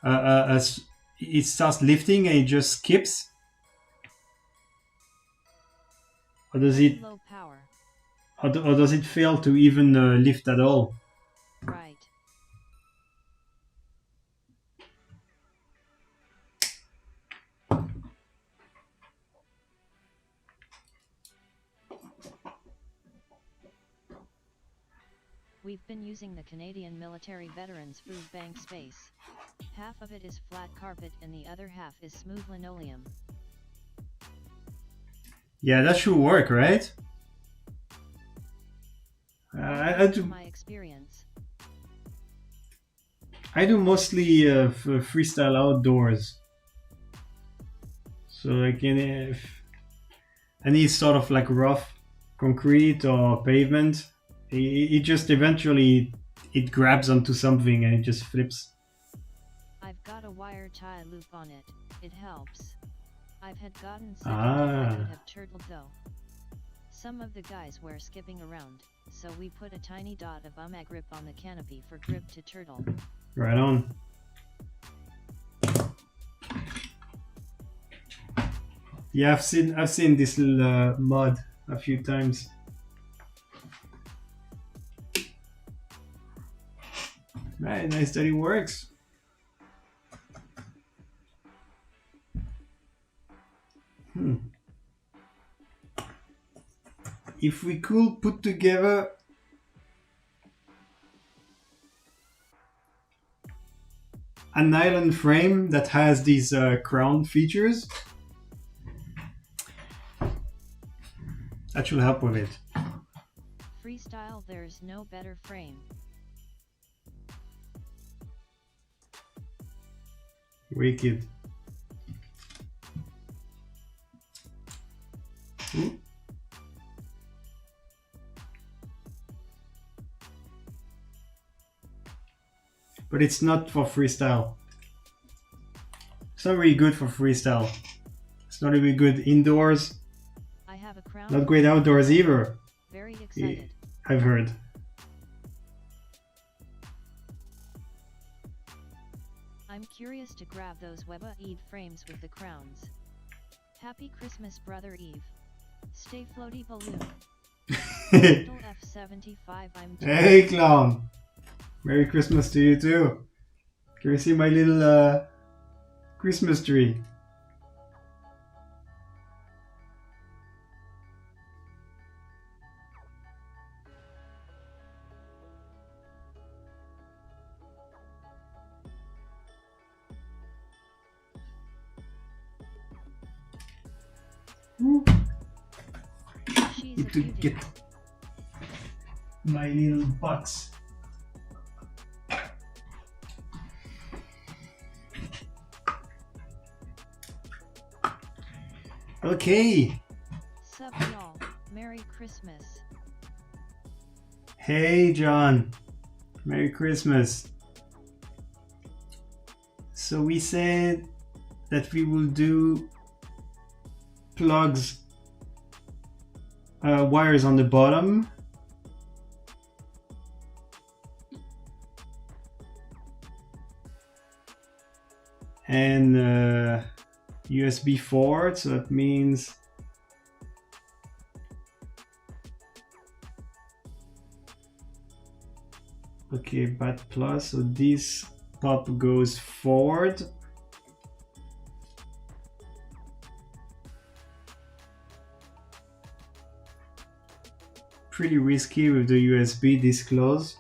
it starts lifting and it just skips, or does it, Low power. or does it fail to even lift at all? Right. We've been using the Canadian military veterans food bank space. Half of it is flat carpet and the other half is smooth linoleum. Yeah, that should work, right? I do. My experience. I do mostly freestyle outdoors. So like if any sort of like rough concrete or pavement, it just eventually it grabs onto something and it just flips. I've got a wire tie loop on it. It helps. I've had gotten second if I could have turtled though. Some of the guys were skipping around, so we put a tiny dot of grip on the canopy for grip to turtle. Right on. Yeah, I've seen this little mod a few times. Right, nice that it works. If we could put together a nylon frame that has these crown features, that should help with it. Freestyle, there's no better frame. Wicked. Ooh. But it's not for freestyle. It's not really good for freestyle. It's not really good indoors. I have a crown. Not great outdoors either. Very excited. I've heard. I'm curious to grab those Weba Eve frames with the crowns. Happy Christmas, brother Eve. Stay floaty balloon. Fractal F75 I'm Hey clown! Merry Christmas to you too. Can you see my little Christmas tree? She's Need to get my little box. Okay. Sup y'all, Merry Christmas. Hey John, Merry Christmas. So we said that we will do plugs, wires on the bottom. And USB 4, so that means okay, bat plus, so this pop goes forward. Pretty risky with the USB this close.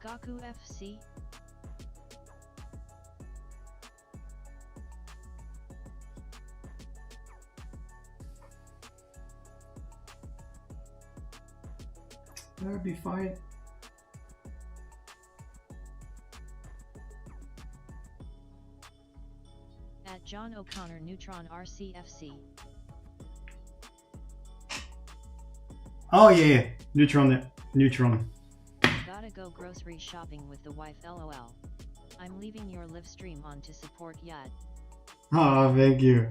Gaku FC. That'll be fine. At John O'Connor Neutron RCFC. Oh yeah, Neutron. Gotta go grocery shopping with the wife LOL. I'm leaving your live stream on to support Yad. Oh, thank you.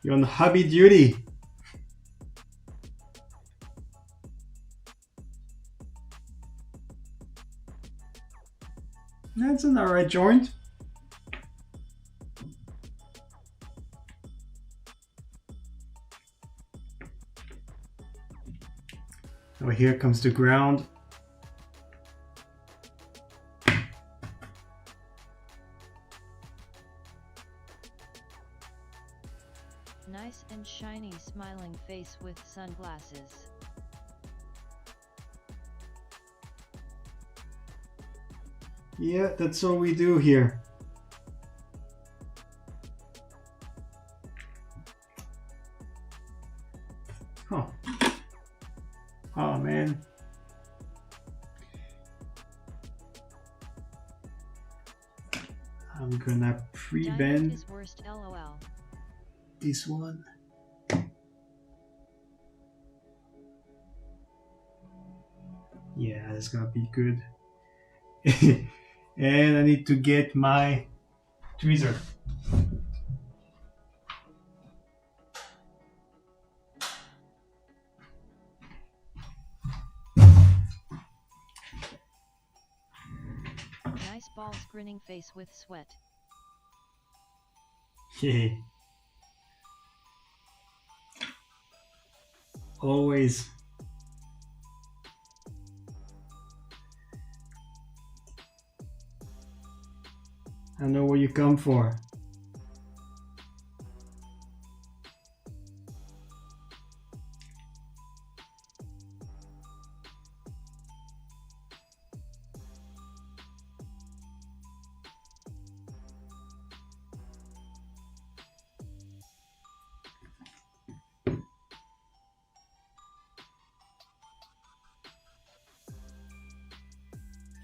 You're on hobby duty. That's an alright joint. Oh, here comes the ground. face with sunglasses. Yeah, that's all we do here. Huh. Oh man. I'm gonna pre-bend is worst, LOL. This one. Yeah, that's gonna be good. And I need to get my tweezer. Nice balls, grinning face with sweat. Yeah. Always. I know what you come for.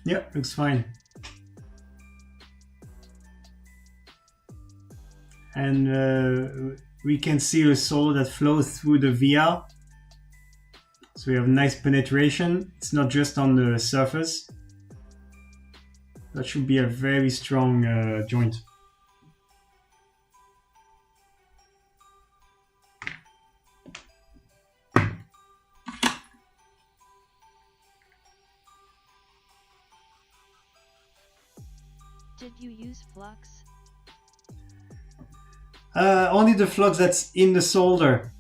Yeah, looks fine. And we can see a solder that flows through the VR. So we have nice penetration. It's not just on the surface. That should be a very strong joint. Did you use flux? Only the flux that's in the solder.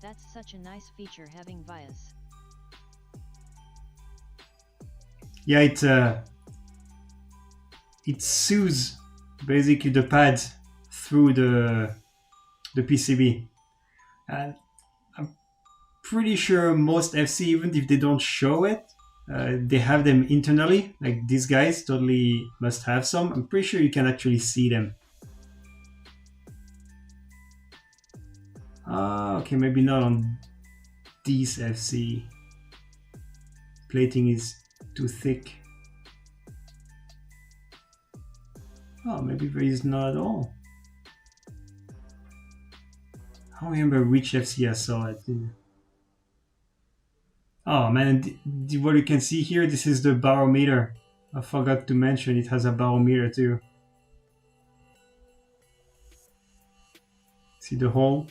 That's such a nice feature, having vias. Yeah, it sews basically the pad through the PCB. And I'm pretty sure most FC, even if they don't show it, they have them internally. Like these guys totally must have some. I'm pretty sure you can actually see them. Okay, maybe not on these FC. Plating is too thick. Oh, maybe there is not at all. I don't remember which FC I saw it. Oh man, what you can see here, this is the barometer. I forgot to mention it has a barometer too. See the hole?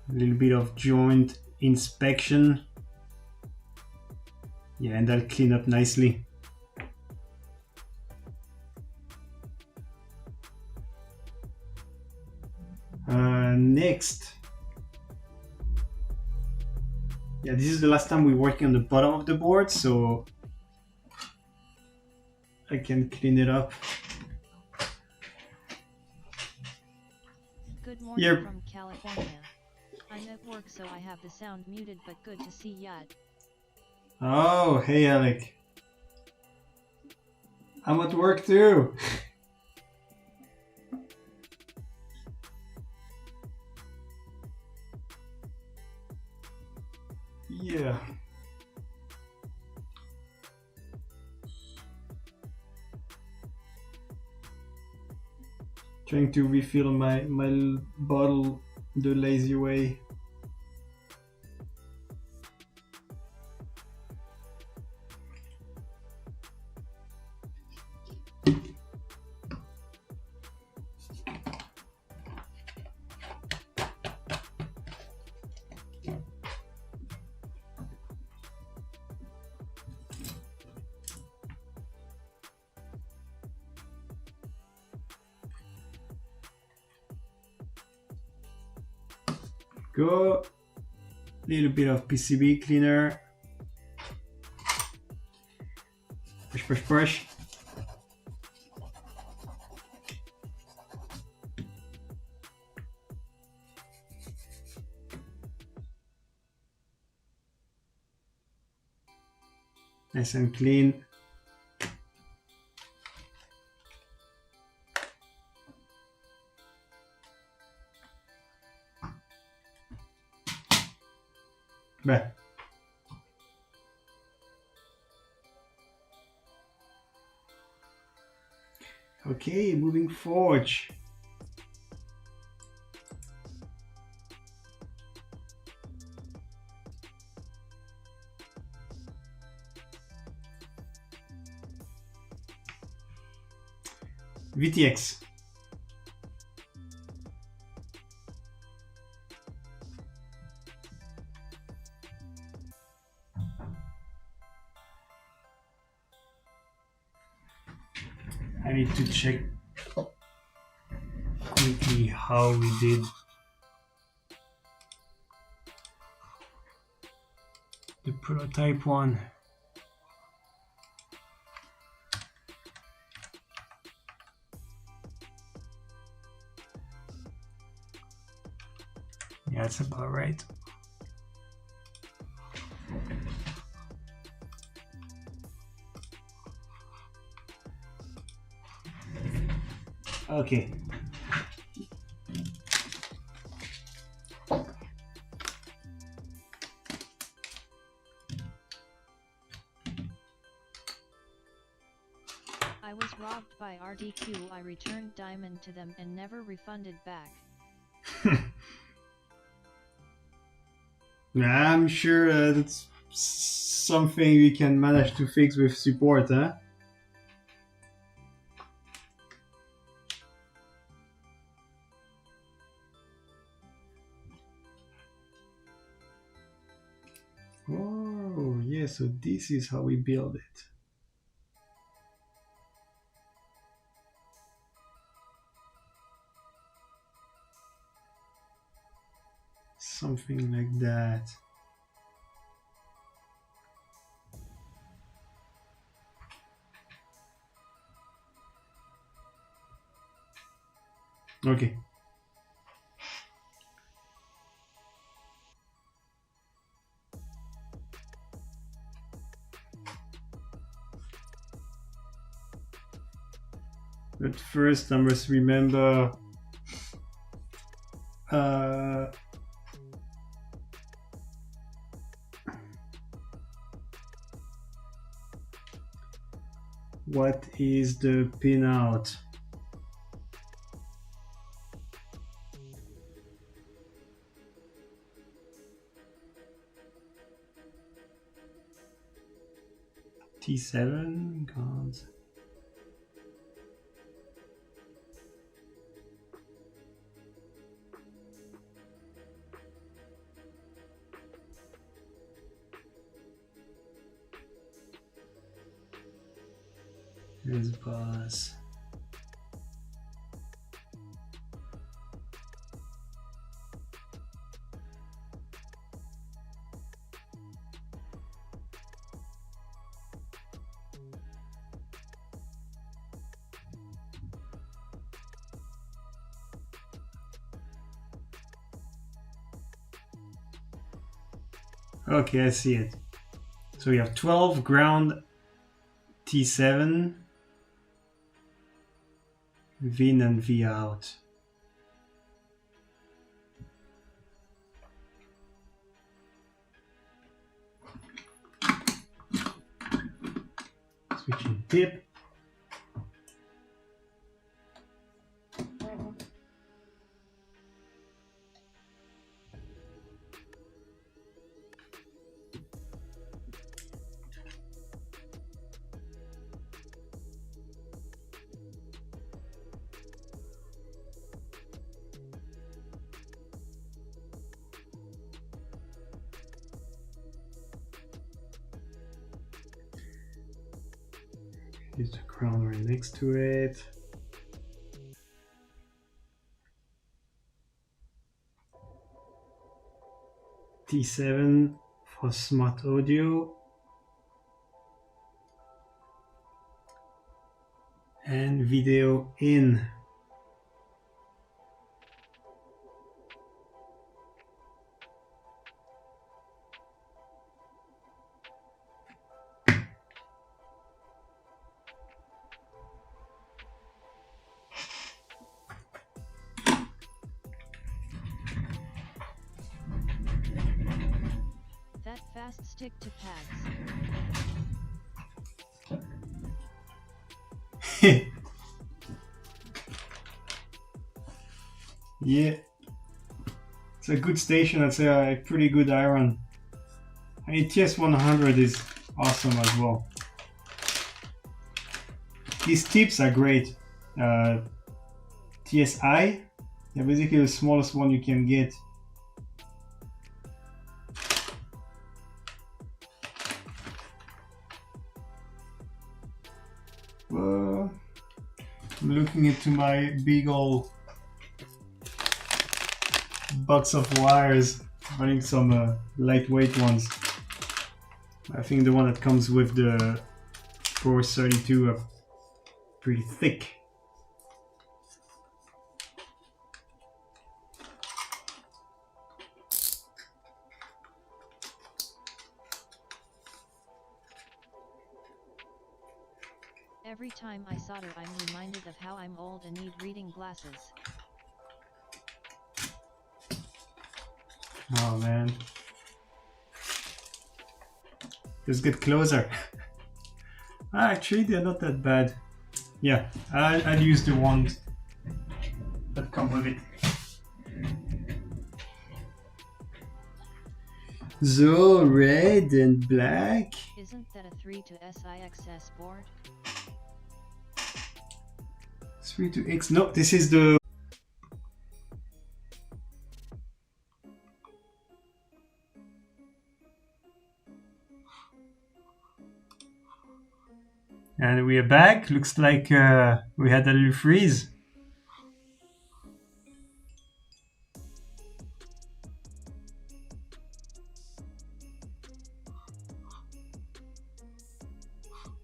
A little bit of joint inspection. Yeah, and that'll clean up nicely. Next. Yeah, this is the last time we're working on the bottom of the board, so I can clean it up. Good morning from California. I'm at work, so I have the sound muted, but good to see ya. Oh, hey Alec. I'm at work too. Yeah. Trying to refill my bottle the lazy way. go. Little bit of PCB cleaner. Push, push, push. Nice and clean. Bah. Okay, moving forge. VTX. I need to check quickly how we did the prototype one. Yeah, that's about right. Okay. I was robbed by RDQ. I returned diamond to them and never refunded back. I'm sure that's something we can manage to fix with support, huh? Oh, yeah, so this is how we build it. Something like that. Okay. But first I must remember what is the pinout? T7, God. Here's bus. Okay, I see it. So we have 12 ground T7, V in and V out. Switching tip. Use the crown right next to it. T7 for smart audio. And video in. That fast stick to pads. Yeah, it's a good station. It's a pretty good iron. I mean, TS100 is awesome as well. These tips are great. TSI, they're basically the smallest one you can get. I'm looking into my big old box of wires, running some lightweight ones. I think the one that comes with the Pro 32 are pretty thick. Every time I solder, I'm reminded of how I'm old and need reading glasses. Oh man. Just get closer. Actually, they're not that bad. Yeah, I'll use the ones that come with it. So, red and black. Isn't that a 3 to SIXS board? 3 to X. No, this is the... And we are back. Looks like we had a little freeze.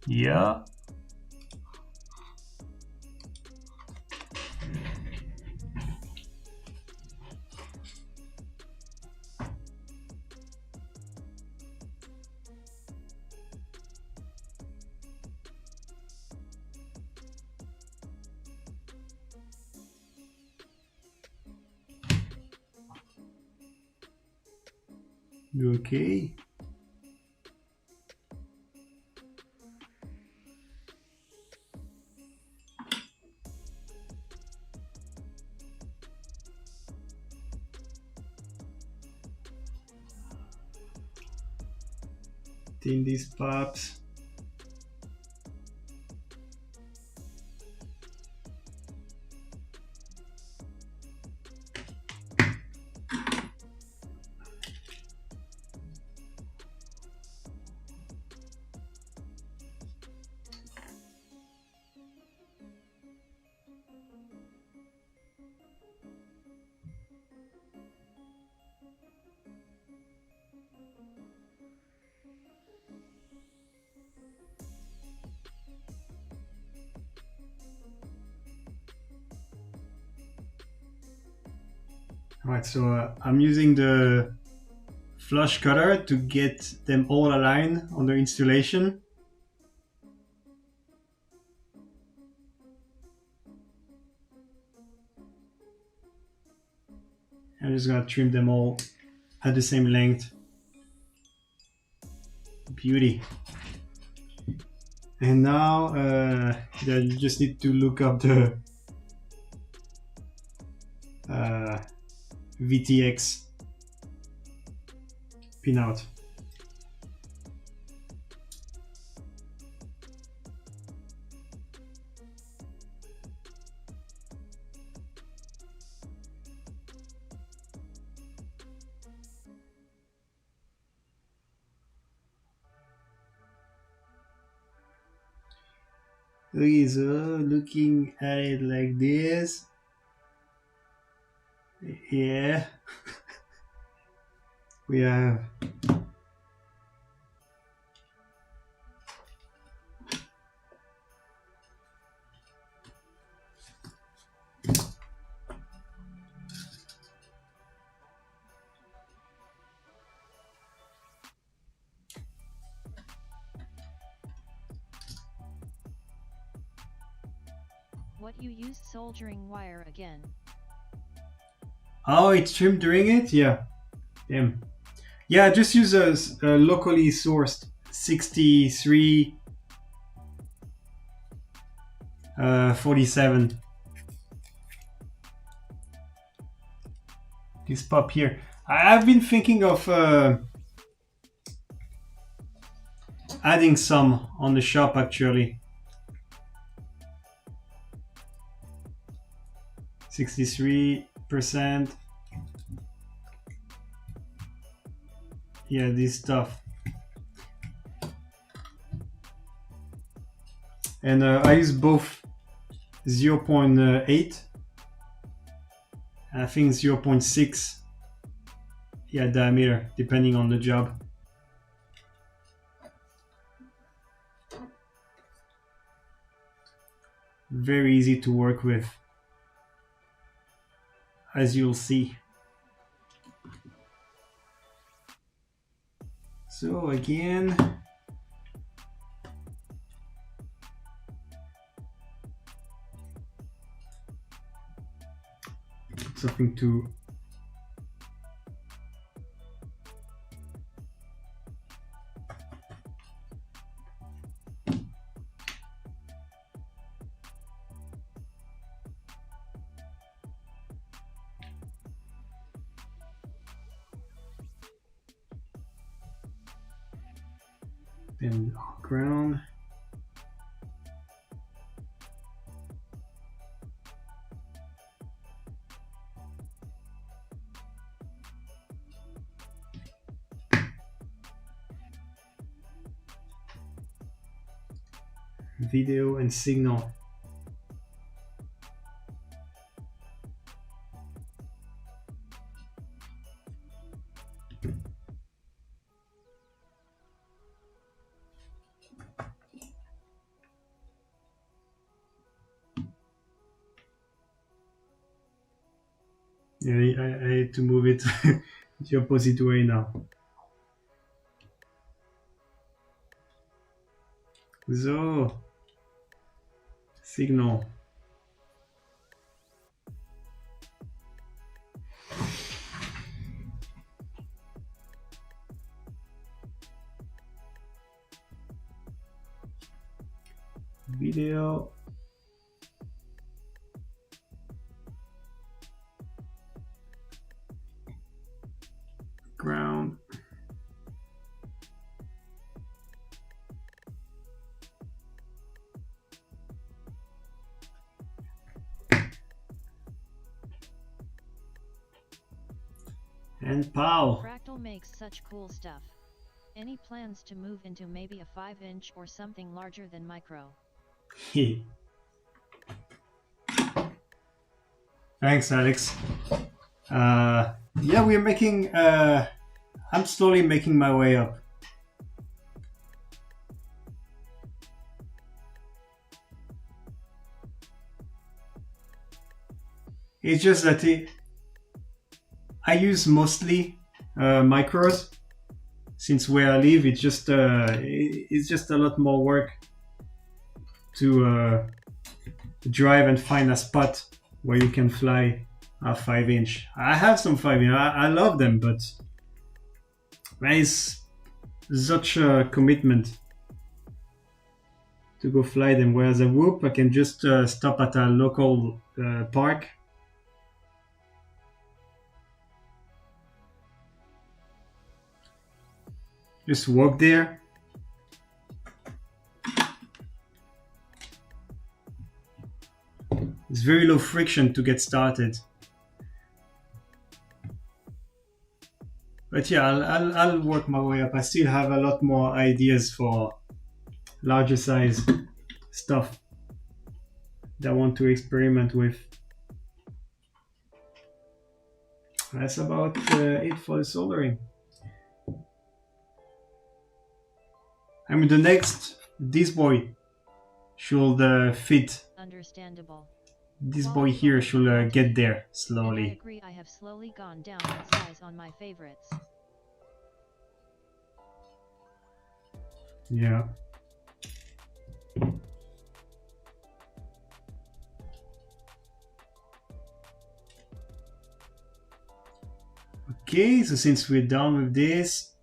Yeah. Okay. In these pops. Alright, so I'm using the flush cutter to get them all aligned on the installation. I'm just gonna trim them all at the same length. Beauty. And now you just need to look up the VTX pinout. Okay, so looking at it like this, yeah. we have What you use soldering wire again? oh, it's trimmed during it? Yeah. Damn. Yeah, just use a locally sourced 63 47. This pop here. I've been thinking of adding some on the shop actually. 63%. Yeah, this stuff. And I use both 0.8 and I think 0.6, yeah, diameter, depending on the job. Very easy to work with, as you'll see. So again, something to and ground. Video and signal. Yeah, I had to move it the opposite way now. So, signal. Video. Ground. And pow. Fractal makes such cool stuff. Any plans to move into maybe a 5-inch or something larger than micro? Thanks, Alex. Yeah, we're making. I'm slowly making my way up. It's just that I use mostly micros. Since where I live, it's just a lot more work to drive and find a spot where you can fly a 5-inch. I have some 5-inch. I love them, but there is such a commitment to go fly them. Whereas a whoop, I can just stop at a local park. Just walk there. It's very low friction to get started. But yeah, I'll work my way up. I still have a lot more ideas for larger size stuff that I want to experiment with. That's about it for the soldering. I mean, the next, this boy should fit. Understandable. This boy here should get there And I slowly. agree, I have slowly gone down in size on my favorites. Yeah. Okay, so since we're done with this,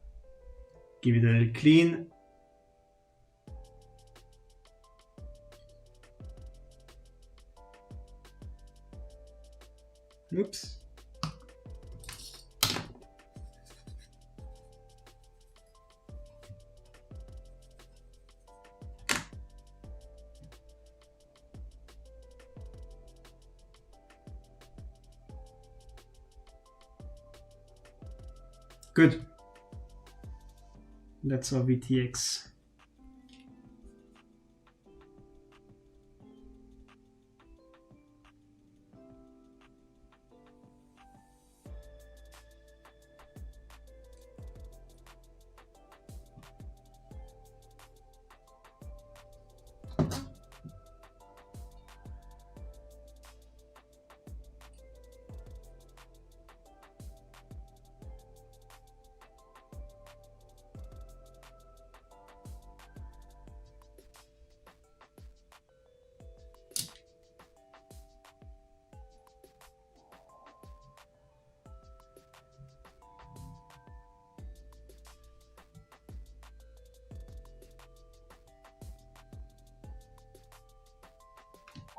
give it a little clean. Oops. Good. That's our VTX.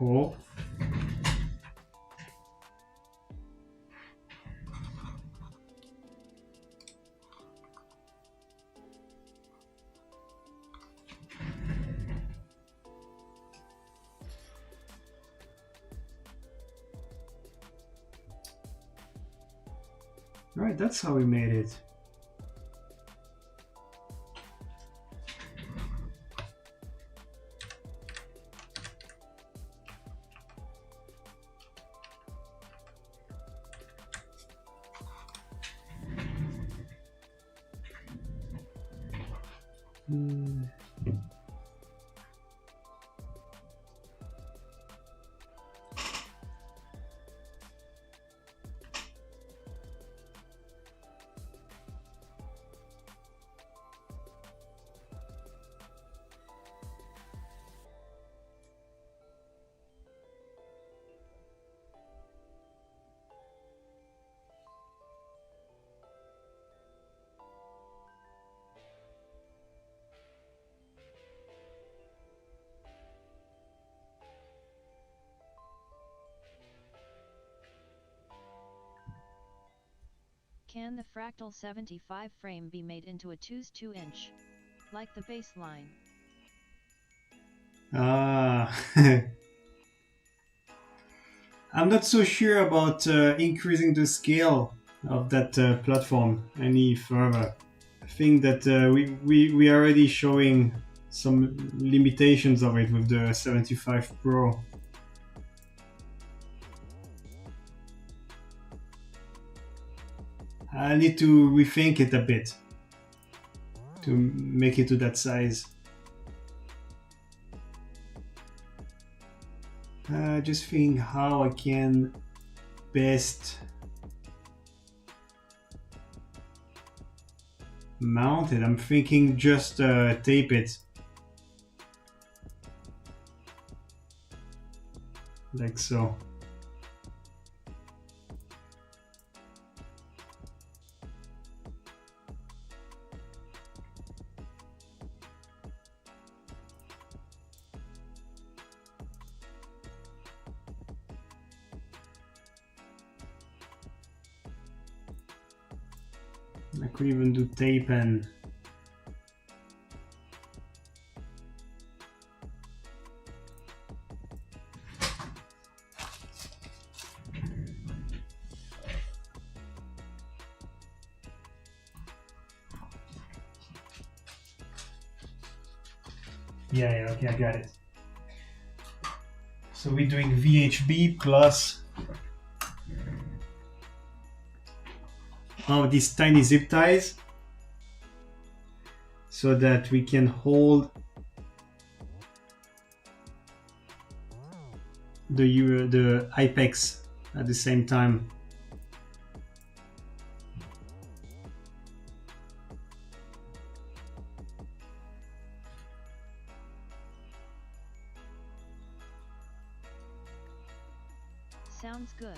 Oh. Right, that's how we made it. Can the Fractal 75 frame be made into a 2-inch, like the baseline? Ah. I'm not so sure about increasing the scale of that platform any further. I think that we are already showing some limitations of it with the 75 Pro. I need to rethink it a bit to make it to that size. Just think how I can best mount it. I'm thinking just tape it like so. I could even do tape and yeah, okay, I got it. So we're doing VHB plus these tiny zip ties. so that we can hold the apex at the same time. Sounds good.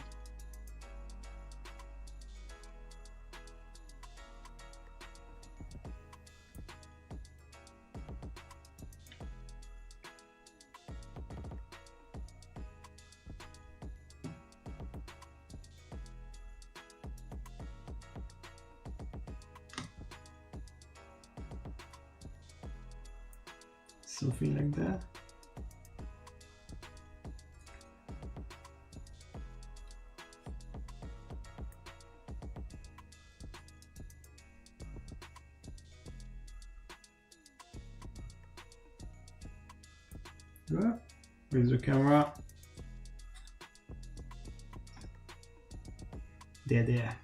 Something like that. Where's the camera? There.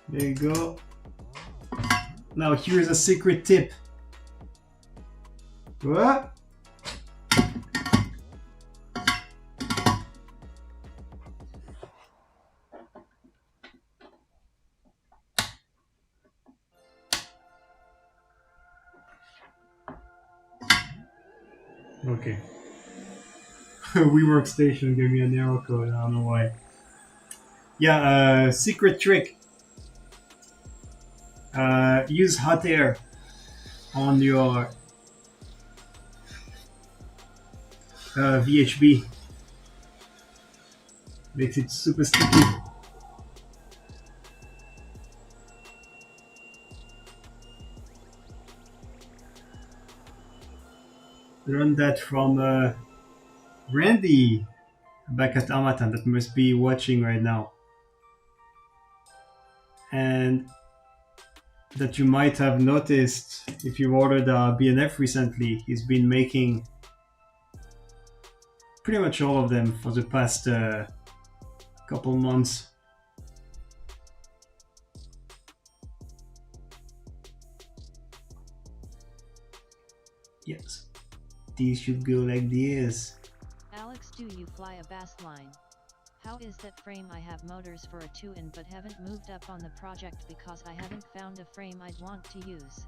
There you go. Now here's a secret tip. What? Okay. WeWorkstation gave me an error code, I don't know why. Yeah, secret trick. Use hot air on your VHB. Makes it super sticky. Learned that from Randy back at Amatan that must be watching right now. And that you might have noticed if you ordered a BNF recently, he's been making pretty much all of them for the past couple months. Yes, these should go like this. Alex, do you fly a bass line? How is that frame? I have motors for a 2-in but haven't moved up on the project because I haven't found a frame I'd want to use.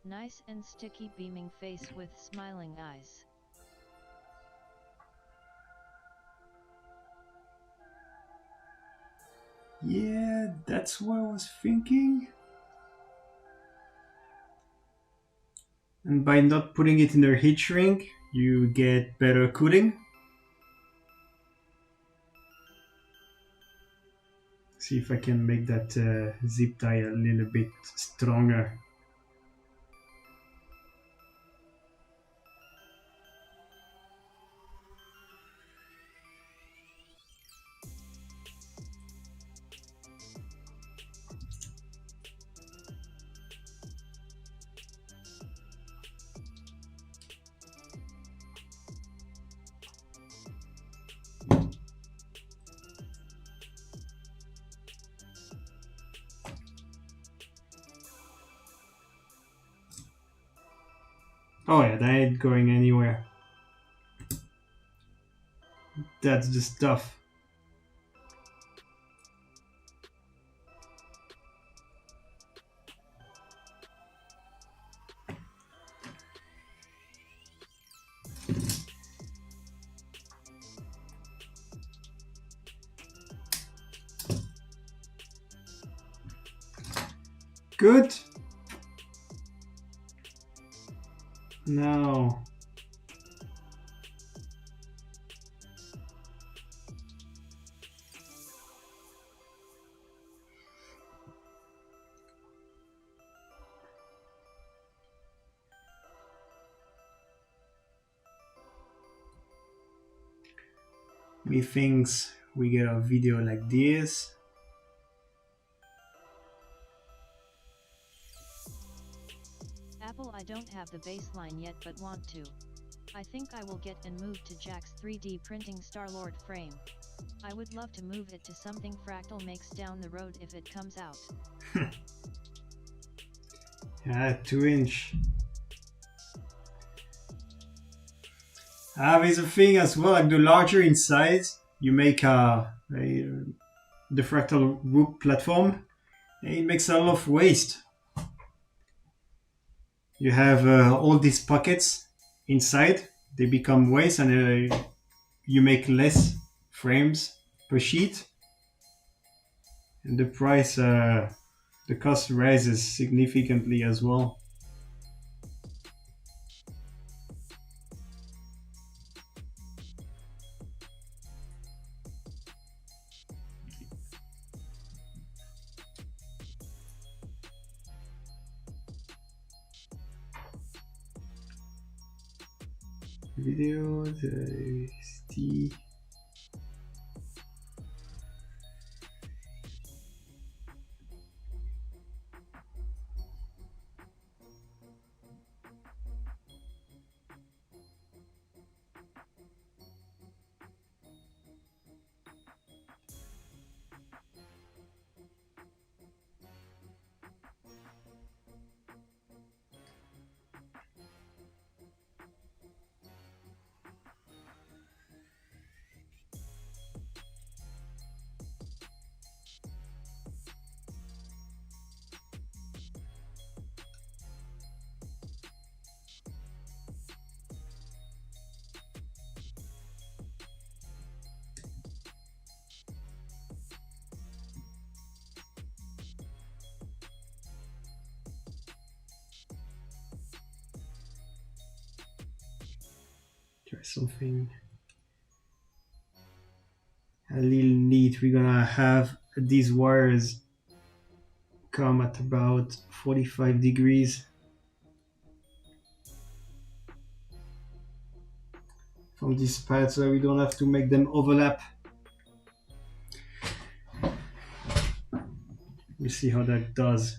Nice and sticky beaming face with smiling eyes. Yeah, that's what I was thinking. And by not putting it in a heat shrink, you get better cooling. See if I can make that zip tie a little bit stronger. Oh yeah, that ain't going anywhere. That's the stuff. Good. No. Methinks we get a video like this. Apple, I don't have the baseline yet but want to. I think I will get and move to Jack's 3D printing Star-Lord frame. I would love to move it to something Fractal makes down the road if it comes out. Yeah, 2-inch. There's a thing as well, like the larger in size, you make the Fractal Rook platform, it makes a lot of waste. You have all these pockets inside, they become waste, and you make less frames per sheet, and the price, the cost rises significantly as well. Video, the try something a little neat. We're gonna have these wires come at about 45 degrees from this pad so we don't have to make them overlap. We'll see how that does.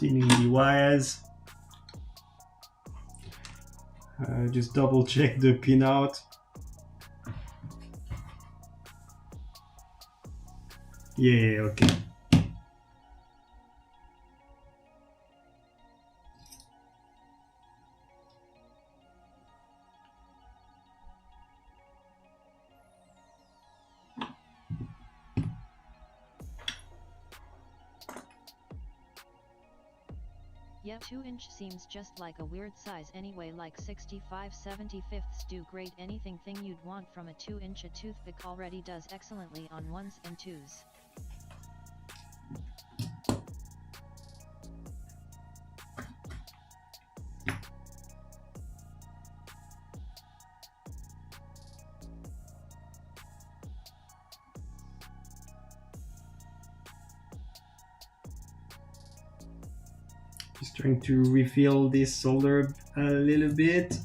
Thinning the wires. Just double check the pinout. Yeah, okay. Yeah, 2-inch seems just like a weird size anyway, like 65/75 do great. Anything you'd want from a 2-inch. A toothpick already does excellently on 1s and 2s. Just trying to refill this solder a little bit.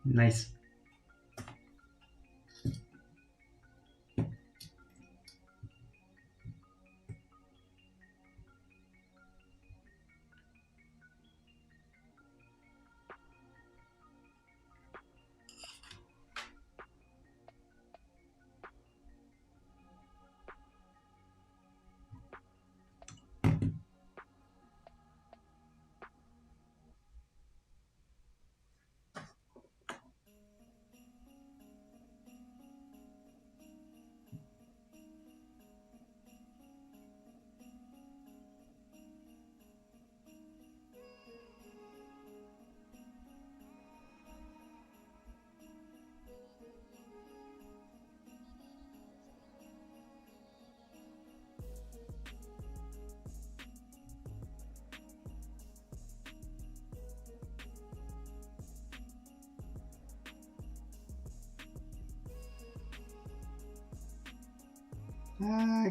Nice.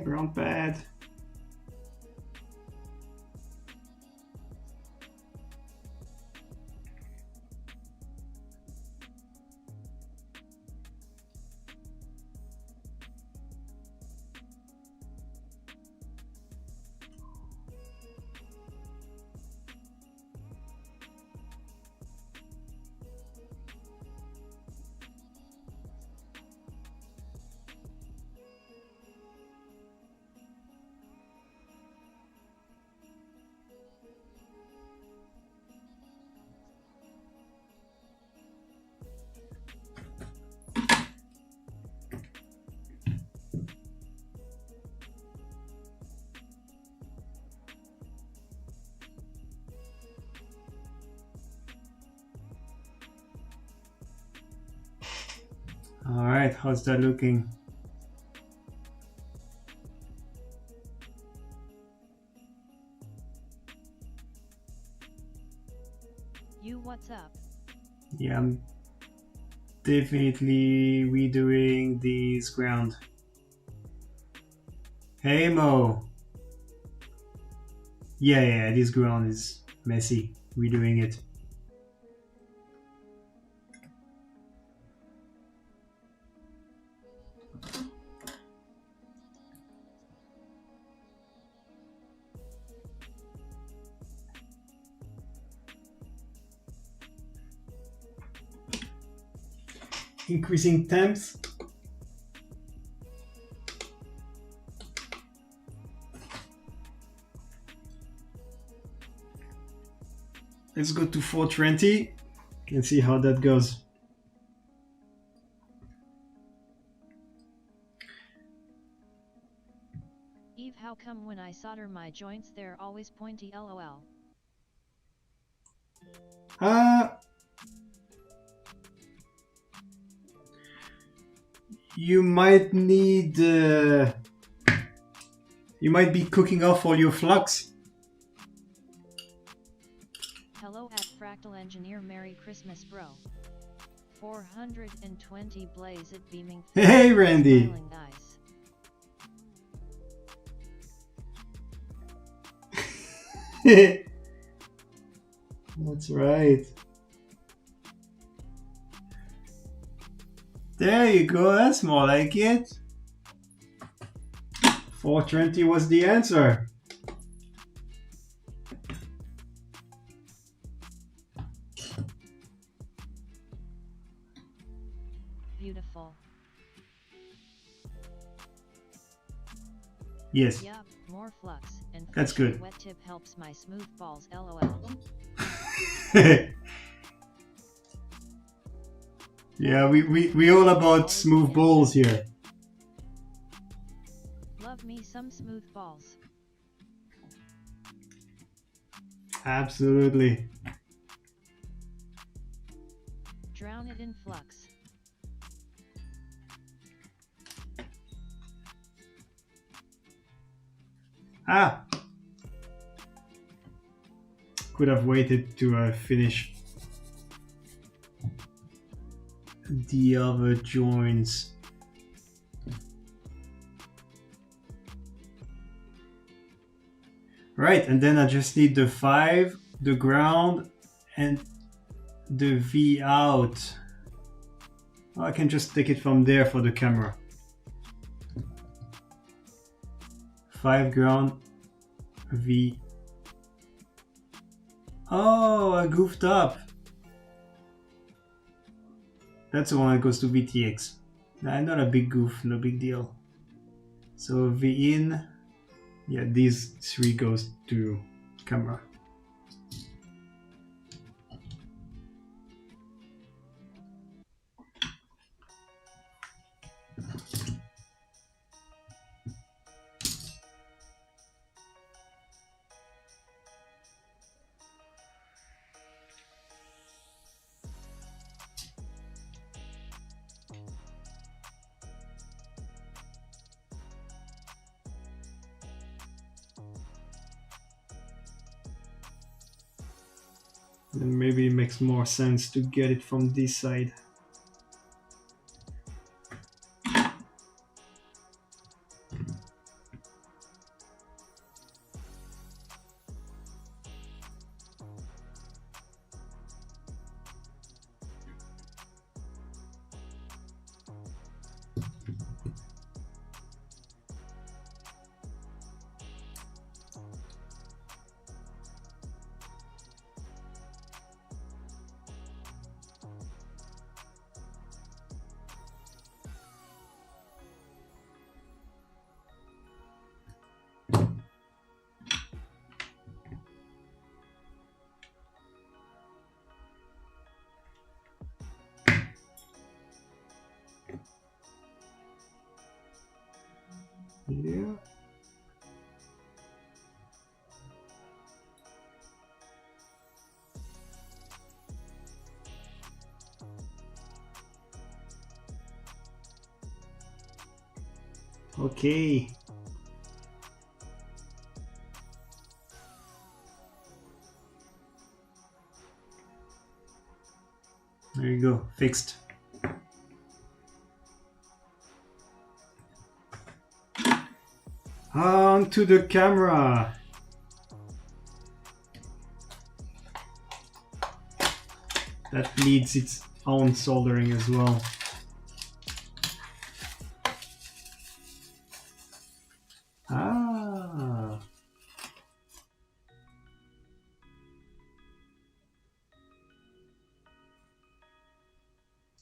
Ground pad. All right, how's that looking? What's up? Yeah, I'm definitely redoing this ground. Hey Mo. Yeah, this ground is messy. Redoing it. Increasing temps. Let's go to 420 and see how that goes. Eve, how come when I solder my joints they're always pointy? LOL. You might need you might be cooking off all your flux. Hello at Fractal Engineer, Merry Christmas bro. 420 blaze it beaming. Hey Randy. That's right. There you go, that's more like it. 420 was the answer. Beautiful. Yes. Yup, more flux and That's fresh good. wet tip helps my smooth balls. LOL. Yeah, we all about smooth balls here. Love me some smooth balls. Absolutely. Drown it in flux. Ah! Could have waited to finish the other joints. Right, and then I just need the 5, the ground, and the V out. Oh, I can just take it from there for the camera. 5 ground, V. Oh, I goofed up. That's the one that goes to VTX. Nah, not a big goof, no big deal. So V in, yeah, these 3 goes to camera. Then maybe it makes more sense to get it from this side. Yeah. Okay. There you go, fixed. On to the camera. That needs its own soldering as well. Ah.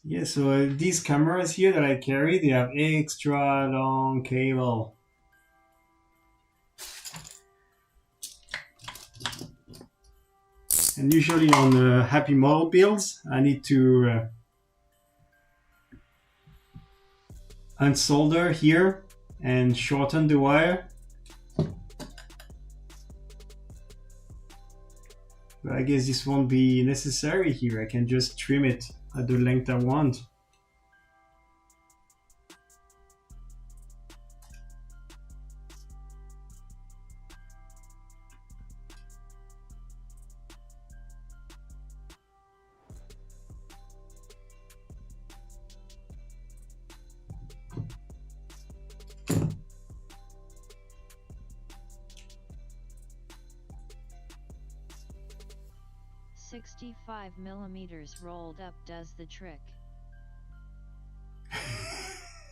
Yeah, so these cameras here that I carry, they have extra long cable. And usually on happy model builds, I need to unsolder here and shorten the wire. But I guess this won't be necessary here. I can just trim it at the length I want. $65mm rolled up does the trick.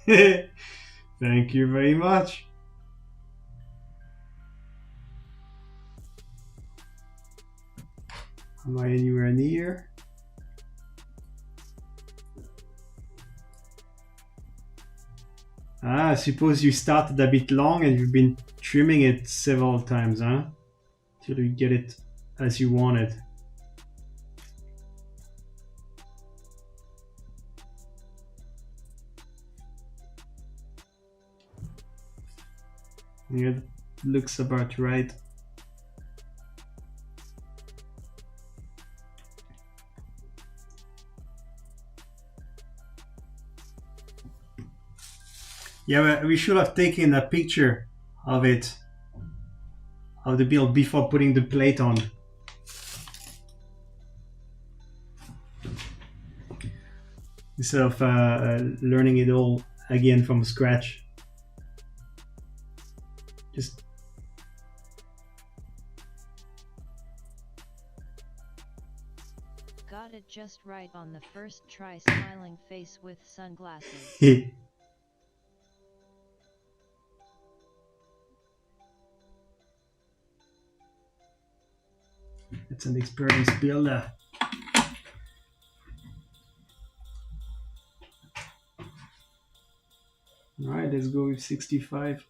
Thank you very much. Am I anywhere near? Ah, I suppose you started a bit long and you've been trimming it several times, huh? Till you get it as you want it. Yeah, looks about right. Yeah, we should have taken a picture of it, of the build before putting the plate on. Instead of learning it all again from scratch. Just Got it just right on the first try, smiling face with sunglasses. It's an experienced builder. Alright, let's go with 65.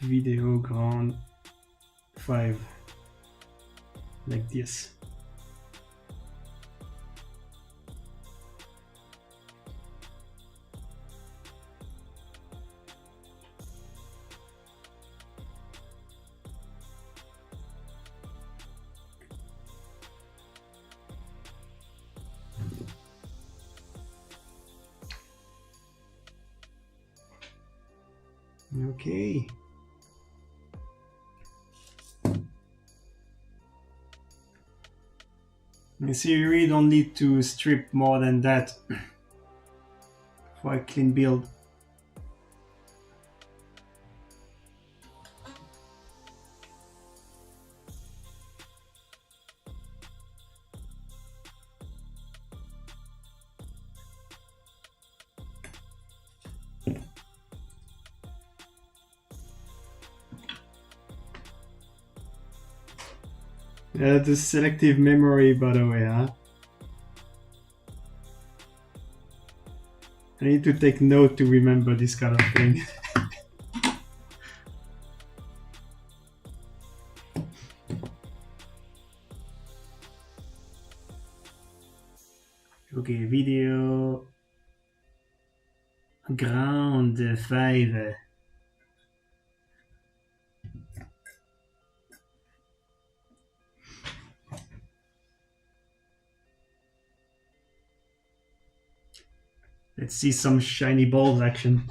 Video ground 5, like this. Okay. You see, you really don't need to strip more than that for a clean build. The selective memory, by the way, huh? I need to take note to remember this kind of thing. Okay, video ground 5. Let's see some shiny balls action.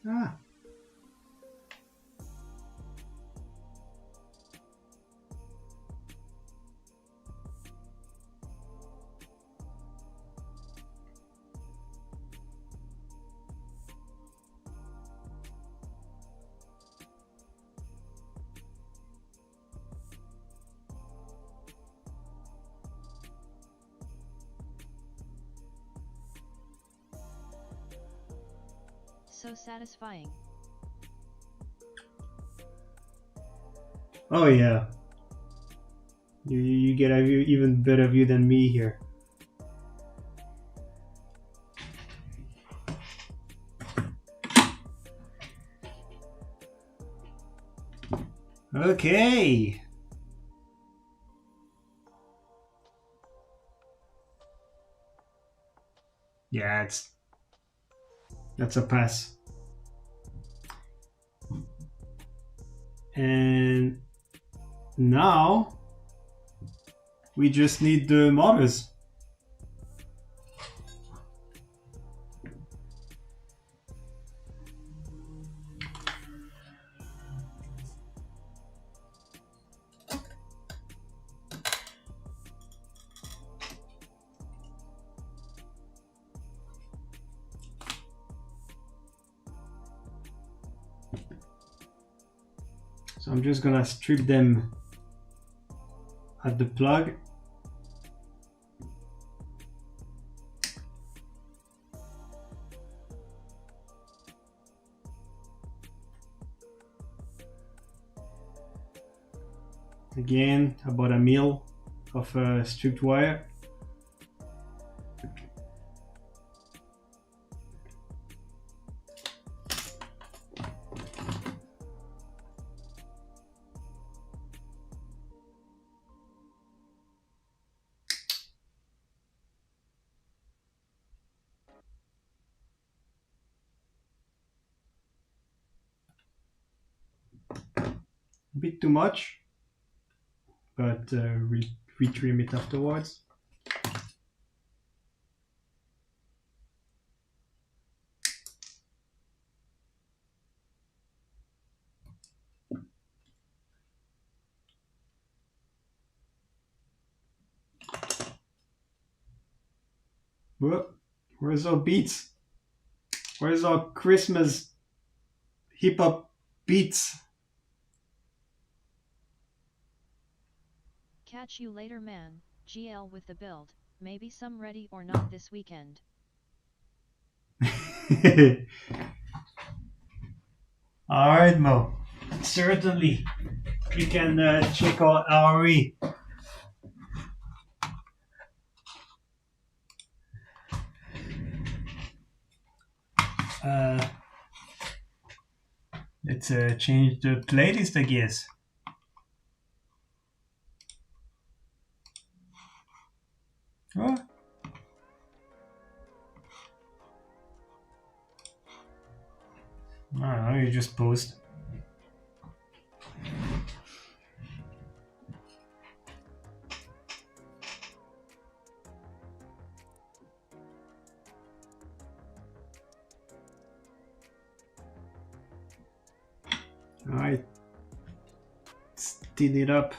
Ah. So satisfying. Oh yeah. You get a view, even better view than me here. Okay. Yeah, that's a pass. And now we just need the motors. So I'm just gonna strip them at the plug. Again, about a mil of stripped wire. A bit too much, but retrim it afterwards. Whoa, where's our beats? Where's our Christmas hip hop beats? Catch you later, man. GL with the build. Maybe some ready or not this weekend. Alright, Mo. Certainly. We can check out RE. Let's change the playlist, I guess. Oh. I don't know, you just post. Alright. Let's thin it up.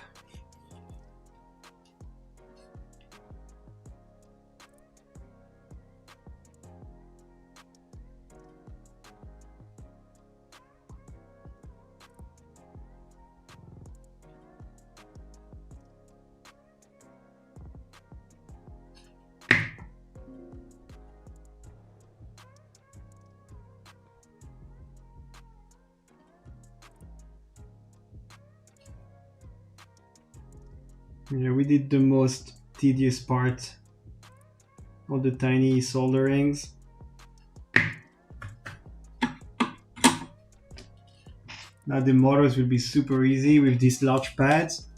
Yeah, we did the most tedious part. All the tiny solderings. Now the motors will be super easy with these large pads.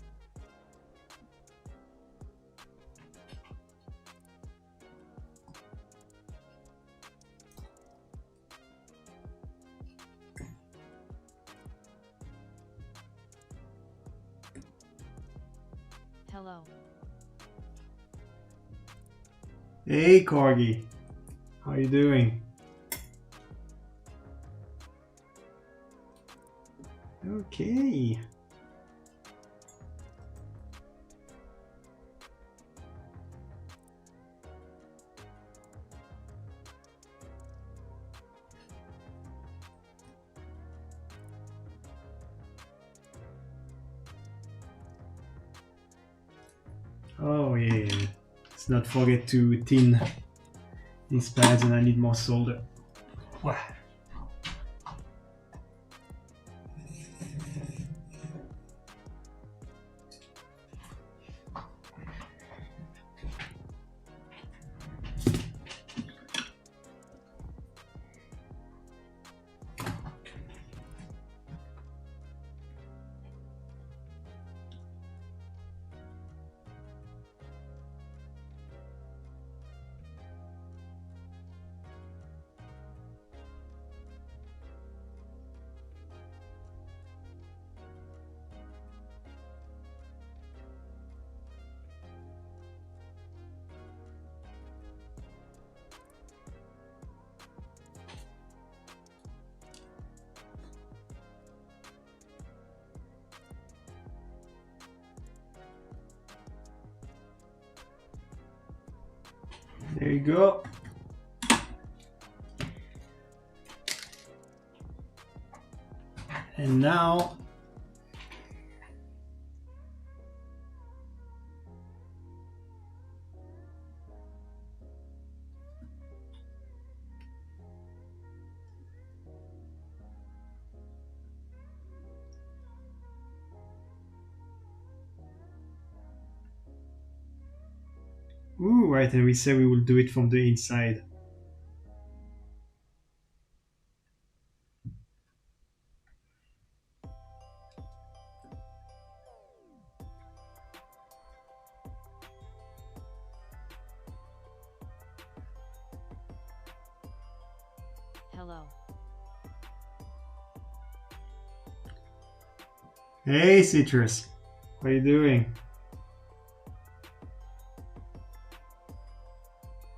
Hello. Hey Corgi, how you doing? Okay. Oh yeah, let's not forget to tin these pads, and I need more solder. Wow. There you go. And now ooh, right, and we said we will do it from the inside. Hello. Hey Citrus, what are you doing?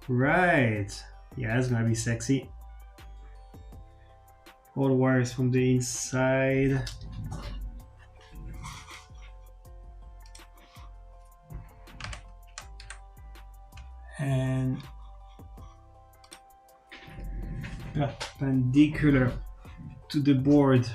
Right, yeah, it's gonna be sexy. All the wires from the inside. And perpendicular to the board.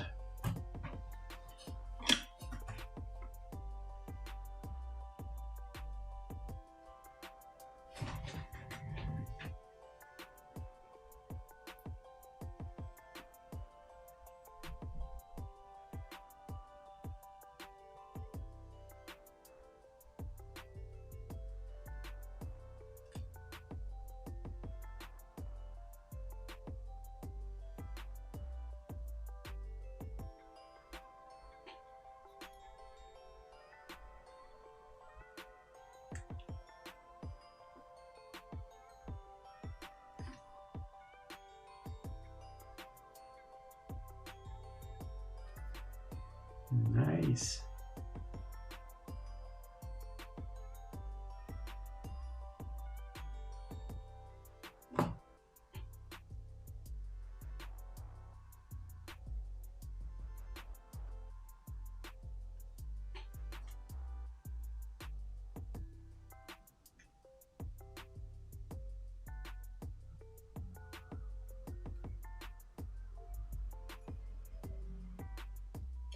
Nice.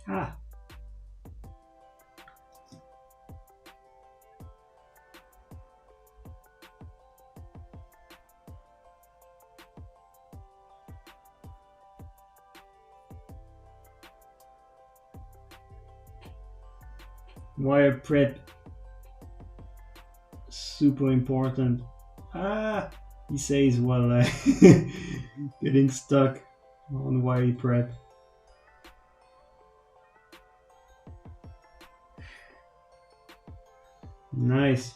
Ah. Wire prep, super important. Ah, he says while getting stuck on wire prep. Nice.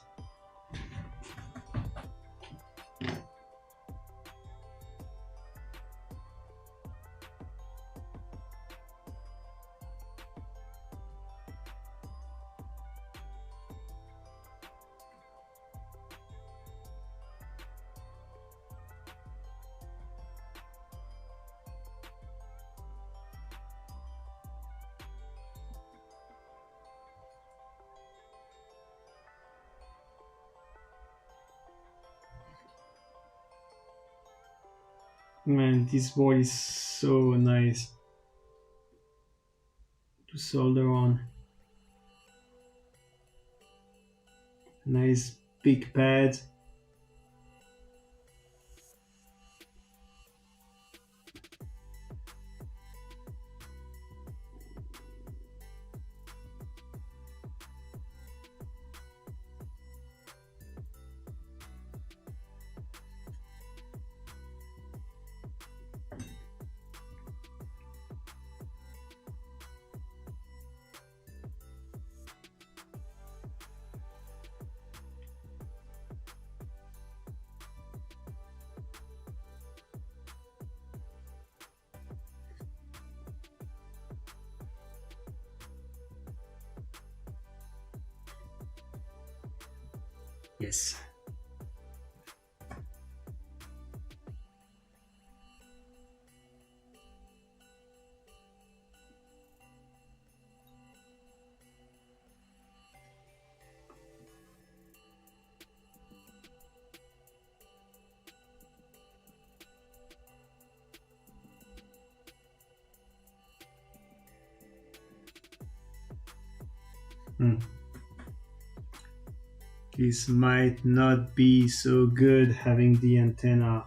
Man, this board is so nice to solder on. Nice big pad. Yes. This might not be so good having the antenna,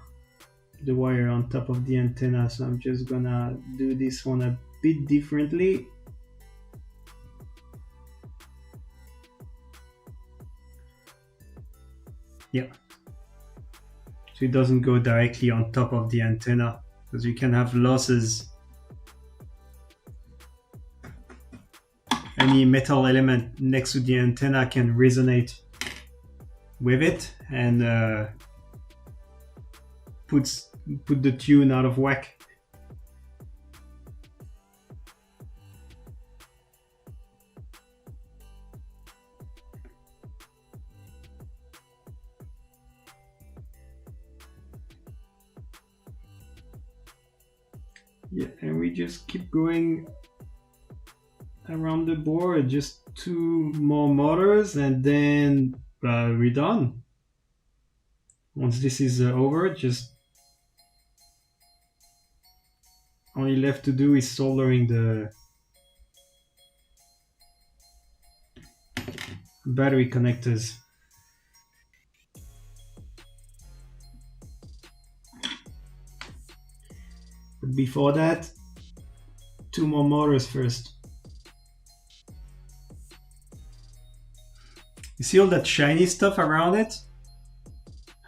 the wire on top of the antenna, so I'm just gonna do this one a bit differently. Yeah, so it doesn't go directly on top of the antenna, because you can have losses. Any metal element next to the antenna can resonate with it and put the tune out of whack. Yeah, and we just keep going around the board, just 2 more motors, and then we're done. Once this is over, just only left to do is soldering the battery connectors. But before that, 2 more motors first. You see all that shiny stuff around it?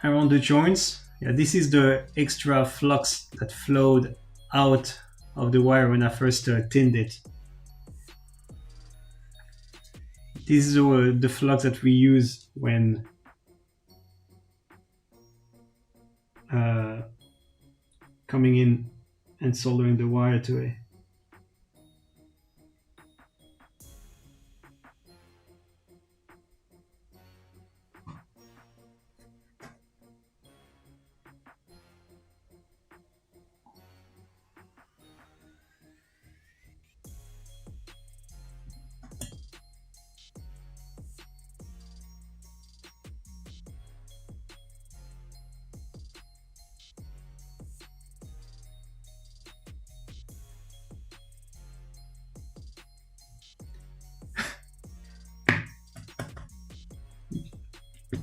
Around the joints? Yeah, this is the extra flux that flowed out of the wire when I first tinned it. This is the flux that we use when coming in and soldering the wire to it.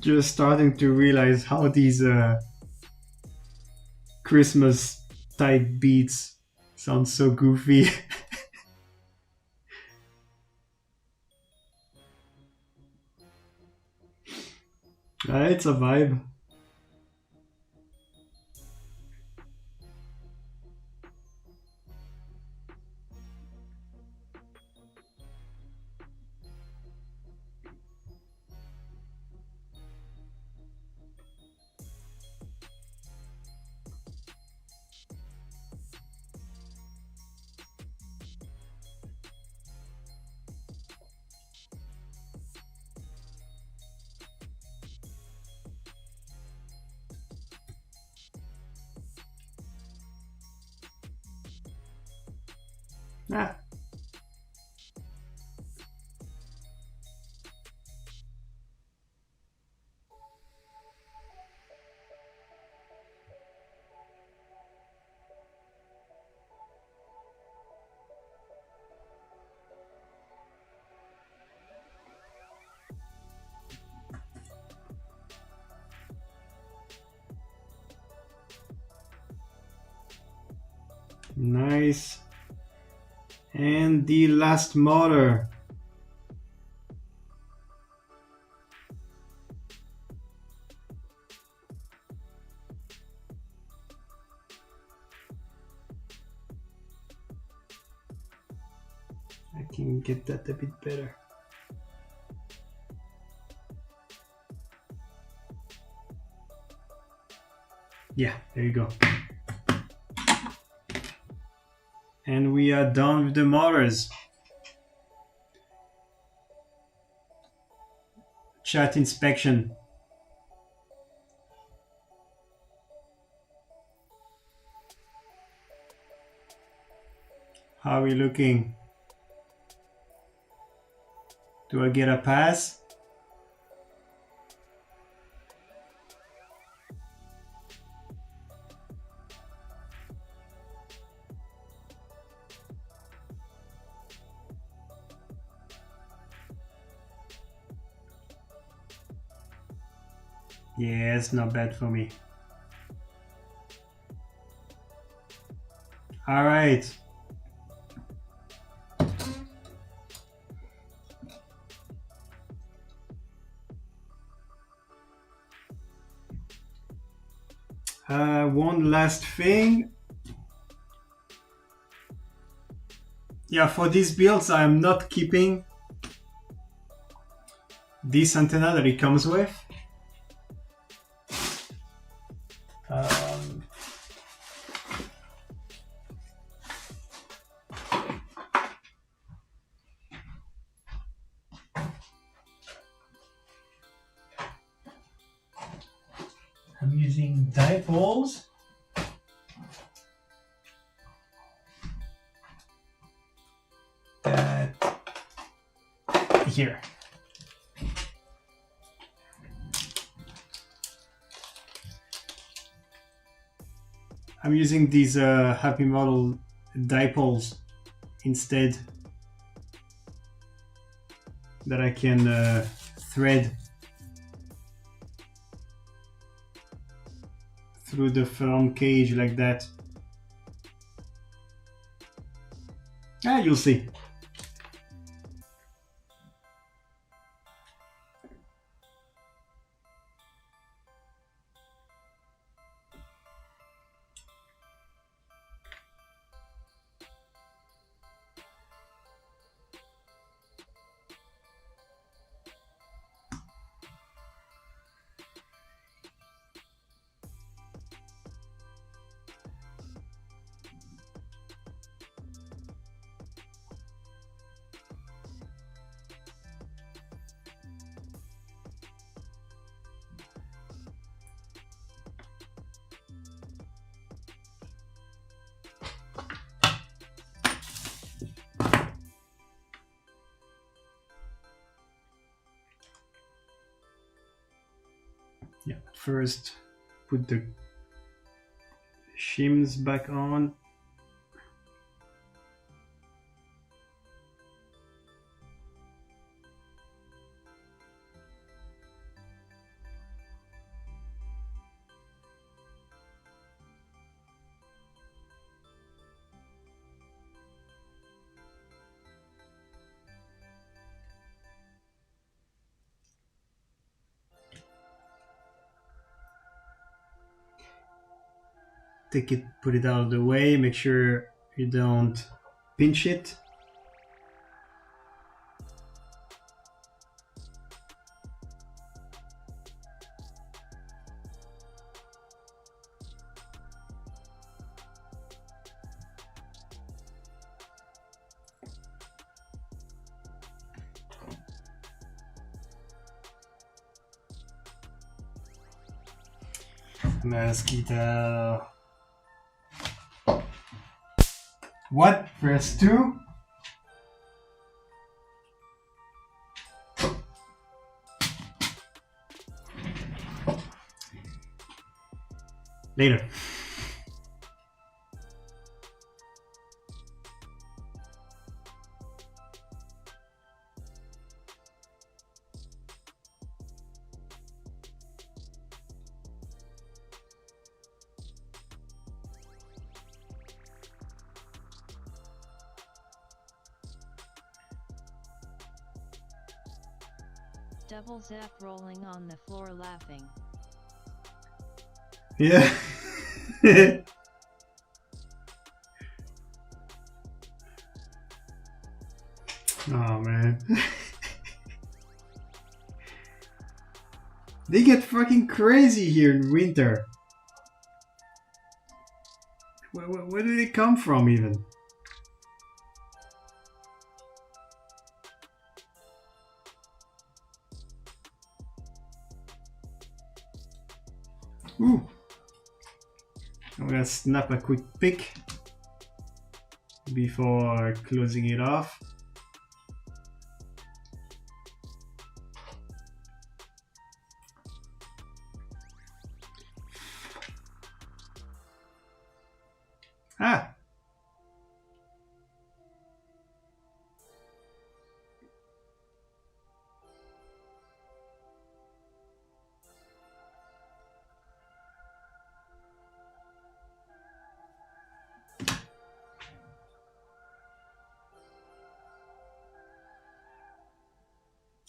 Just starting to realize how these Christmas type beats sound so goofy. It's a vibe. Ah. Nice. And the last motor. I can get that a bit better. Yeah, there you go. And we are done with the motors. Chat inspection. How are we looking? Do I get a pass? Yeah, it's not bad for me. All right. One last thing. Yeah, for these builds, I'm not keeping this antenna that it comes with. I'm using dipoles. Here. I'm using these Happy Model dipoles instead that I can thread through the front cage like that. You'll see. Yeah, first put the shims back on. Take it, put it out of the way, make sure you don't pinch it. Mosquito. What? Press 2? Later. Double zap rolling on the floor laughing. Yeah. Oh man. They get fucking crazy here in winter. Where do they come from even? Ooh. I'm gonna snap a quick pic before closing it off. Ah!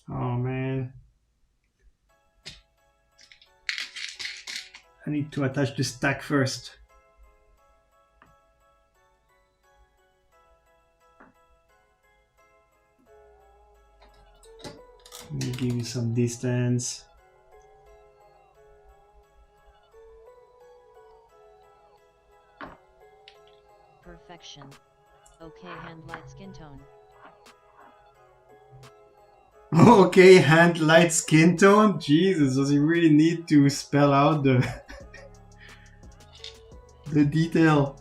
Oh man. I need to attach the stack first. Let me give you some distance. Perfection. Okay, hand light skin tone. Okay, hand light skin tone? Jesus, does he really need to spell out the the detail?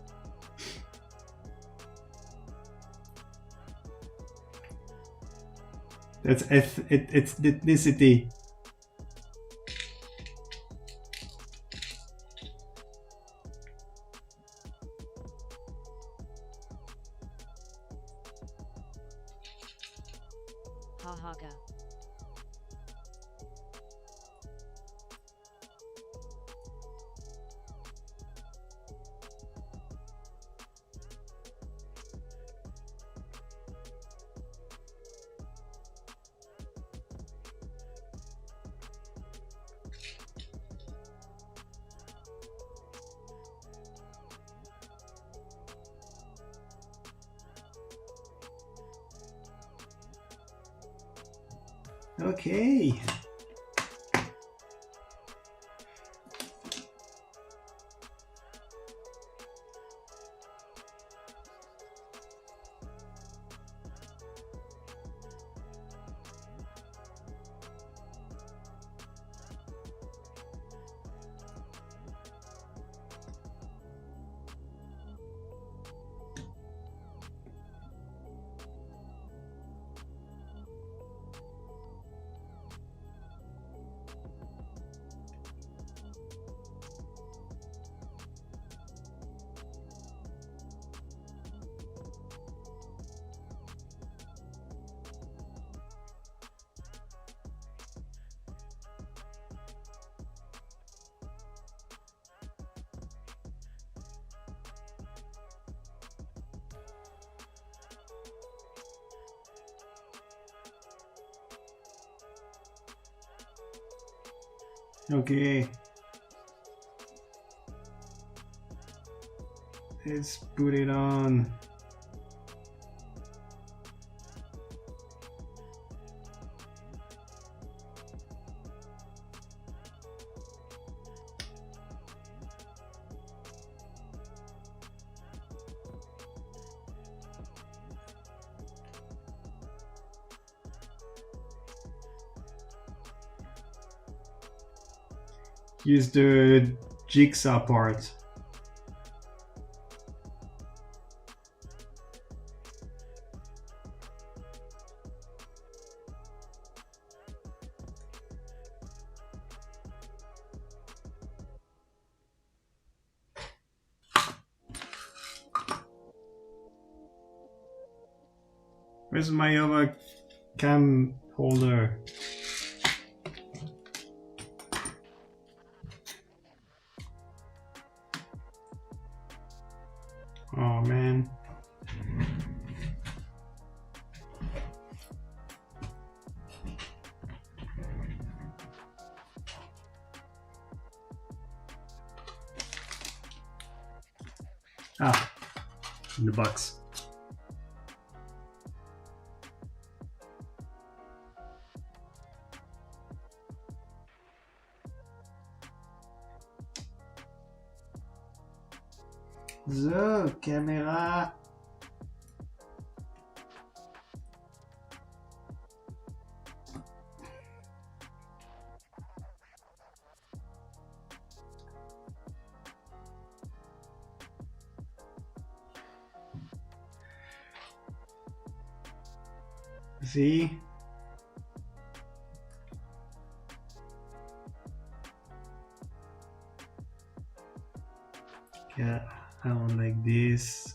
That's it's ethnicity. Hahaga. Okay. Okay. Let's put it on. Use the jigsaw part. Where's my other cam holder? Oh man. Ah, in the box. So, camera. See? Yeah, I want like this.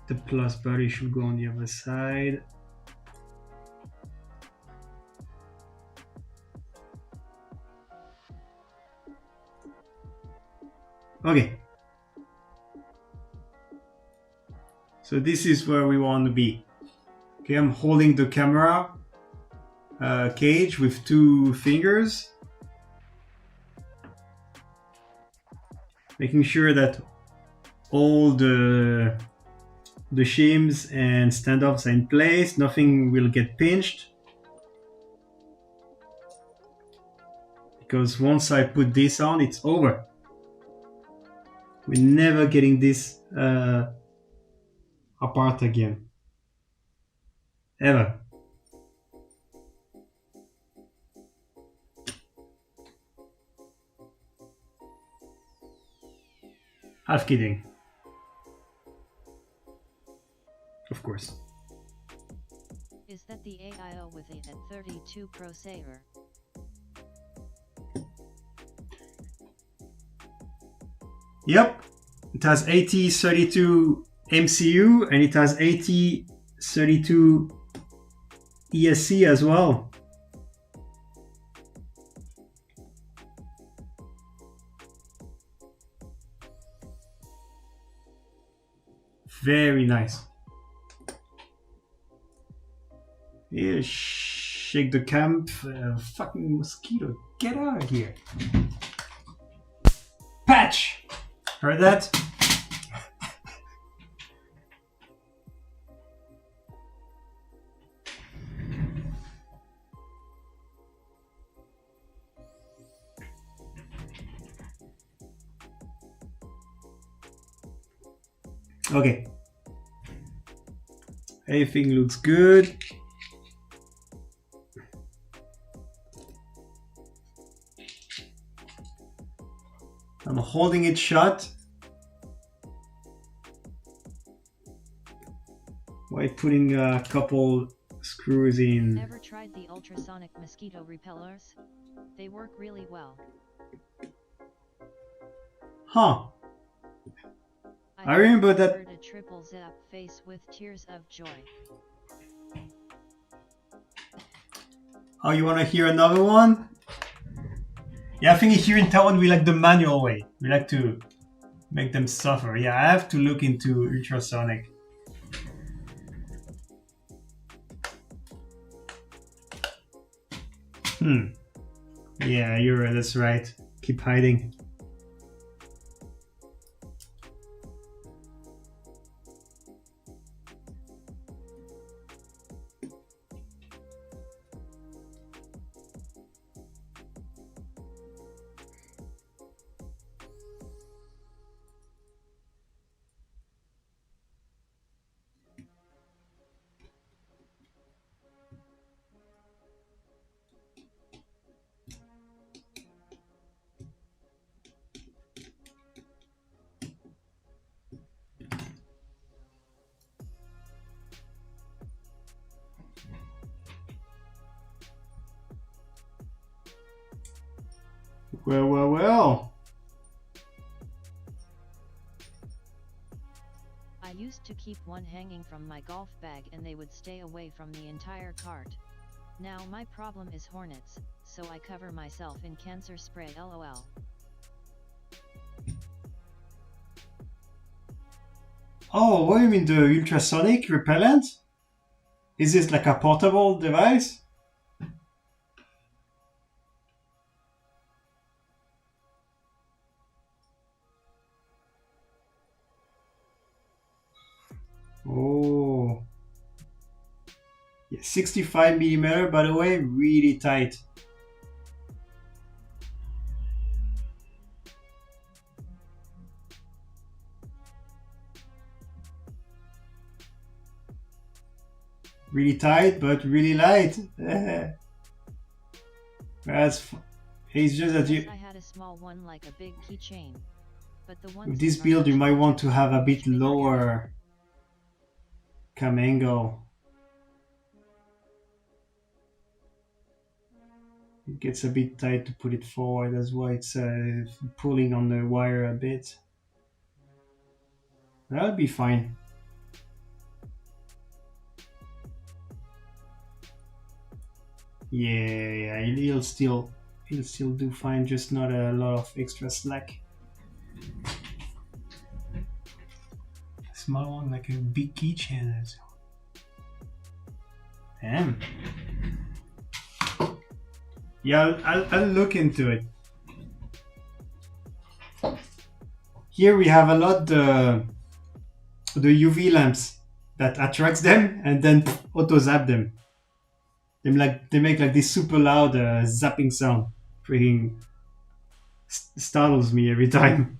The plus body should go on the other side. Okay. So this is where we want to be. Okay, I'm holding the camera cage with 2 fingers, making sure that all the shims and standoffs are in place, nothing will get pinched. Because once I put this on, it's over. We're never getting this apart again. Ever. Half kidding. Of course. Is that the AIO with a 32 processor? Yep. It has 8032 MCU and it has 8032 ESC as well. Very nice. Yeah, shake the camp. Fucking mosquito, get out of here. Patch! Heard that? Okay. Everything looks good. I'm holding it shut while putting a couple screws in. Never tried the ultrasonic mosquito repellers? They work really well. Huh. I remember that. A triple zap face with tears of joy. Oh, you want to hear another one? Yeah, I think here in Taiwan we like the manual way. We like to make them suffer. Yeah, I have to look into ultrasonic. Yeah, you're right. That's right. Keep hiding. Well. I used to keep one hanging from my golf bag and they would stay away from the entire cart. Now my problem is hornets, so I cover myself in cancer spray LOL. Oh, what do you mean, the ultrasonic repellent? Is this like a portable device? Oh. Yeah, 65mm, by the way, really tight. Really tight, but really light. It's just that I had a small one like a big keychain. But the one with this build you might want to have a bit lower cam angle. It gets a bit tight to put it forward, that's why it's pulling on the wire a bit. That'll be fine. Yeah, he'll still do fine, just not a lot of extra slack. Small one like a big keychain. Damn. Yeah, I'll look into it. Here we have a lot the UV lamps that attracts them and then auto zap them. They make like this super loud zapping sound. Freaking startles me every time.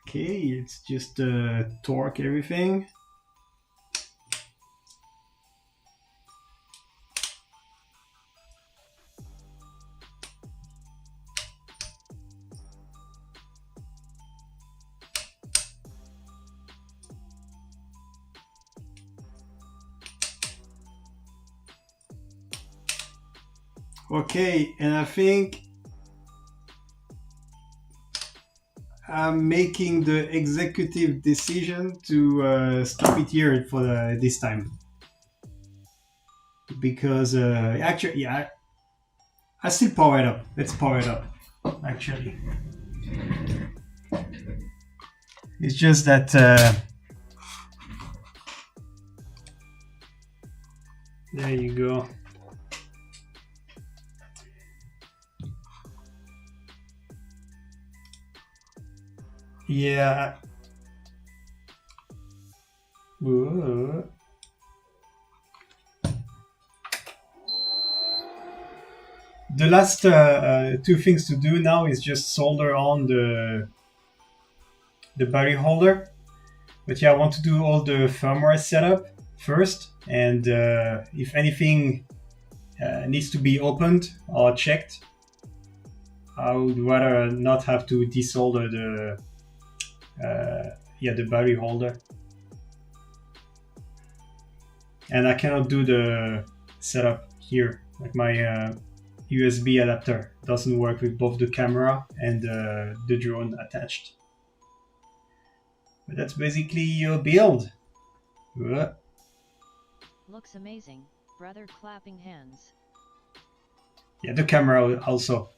Okay, let's just torque everything. Okay, and I think I'm making the executive decision to stop it here for this time. Because actually, yeah, I still power it up. Let's power it up, actually. It's just that there you go. Yeah. Whoa. The last two things to do now is just solder on the battery holder. But yeah, I want to do all the firmware setup first, and if anything needs to be opened or checked, I would rather not have to desolder the battery holder. And I cannot do the setup here. Like my USB adapter doesn't work with both the camera and the drone attached. But that's basically your build. Looks amazing, brother, clapping hands. Yeah, the camera also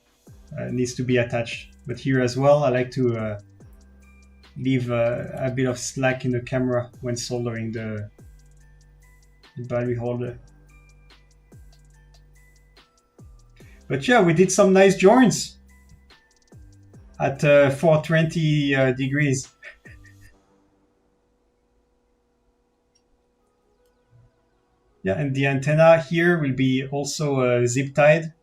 needs to be attached. But here as well, I like to leave a bit of slack in the camera when soldering the battery holder. But yeah, we did some nice joints at 420 degrees. Yeah, and the antenna here will be also zip tied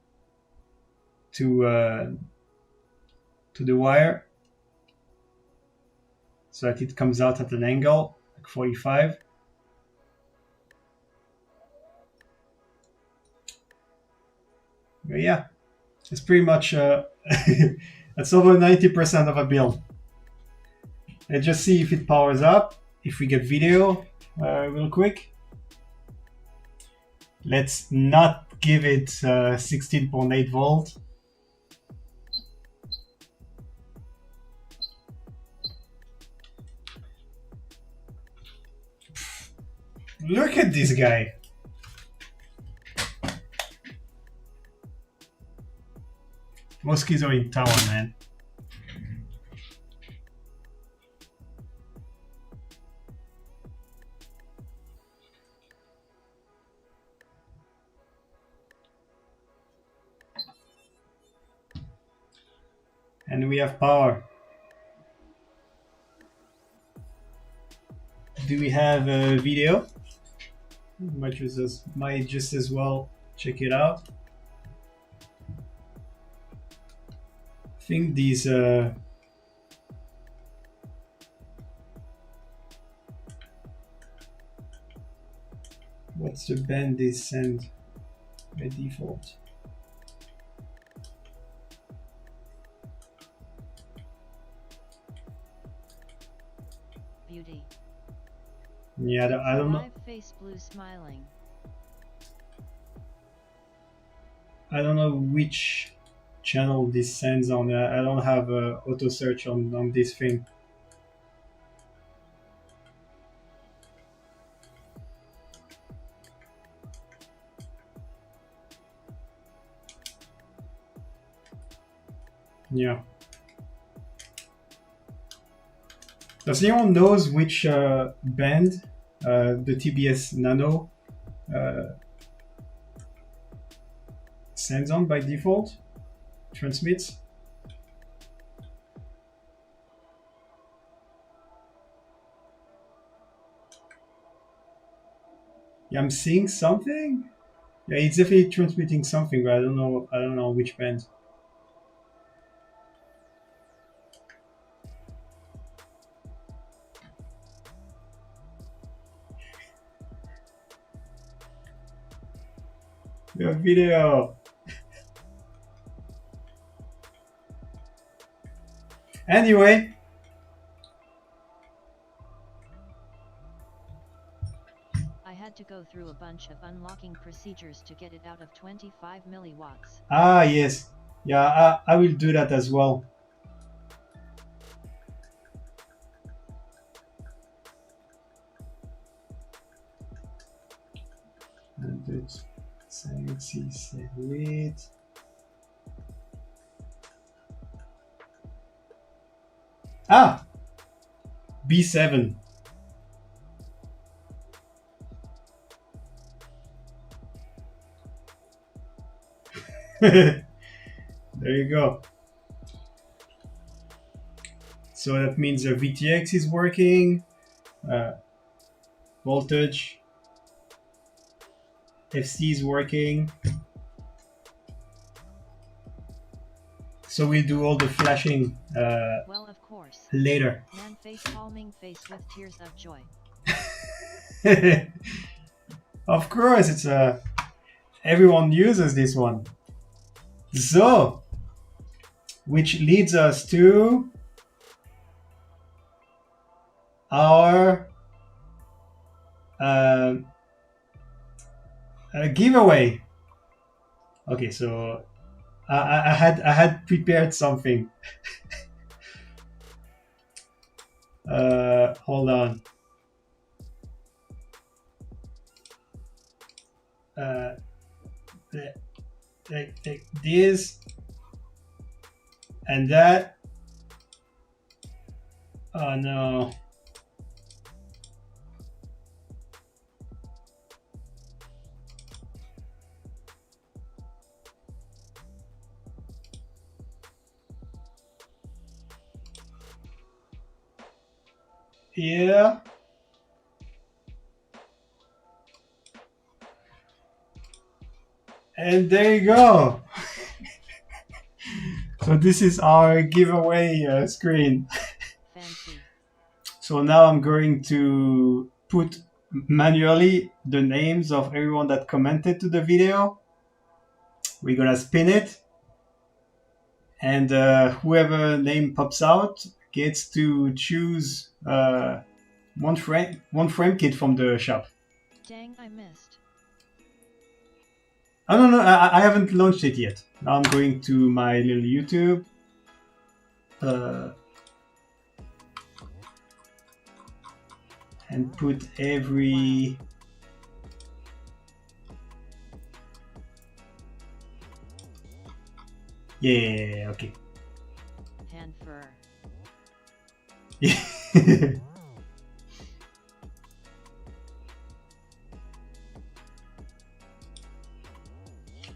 to the wire, so that it comes out at an angle like 45. But yeah, it's pretty much that's over 90% of a build. Let's just see if it powers up, if we get video real quick. Let's not give it 16.8 volt. Look at this guy. Most kids are in Taiwan, man. And we have power. Do we have a video? Might just as well check it out. I think these what's the band they send by default? Beauty. Yeah, I don't know. Live face blue smiling. I don't know which channel this sends on. I don't have auto search on this thing. Yeah. Does anyone knows which band the TBS Nano sends on by default? Transmits? Yeah, I'm seeing something. Yeah, it's definitely transmitting something, but I don't know which band. The video. Anyway, I had to go through a bunch of unlocking procedures to get it out of 25 milliwatts. ah yes, yeah, I will do that as well. And it's sexy, sweet. Ah, B7. There you go. So that means the VTX is working, voltage, FC is working. So we'll do all the flashing Well, of course. later. Man face palming face with tears of joy. Of course, it's everyone uses this one. So, which leads us to our giveaway. Okay, so I had prepared something. Hold on. Take this and that. Oh no. Yeah. And there you go. So this is our giveaway screen. Fancy. So now I'm going to put manually the names of everyone that commented to the video. We're gonna spin it, and whoever name pops out gets to choose one frame kit from the shop. Dang, I missed. Oh no, I haven't launched it yet. Now I'm going to my little YouTube. And put every... Yeah, okay. Hand fur.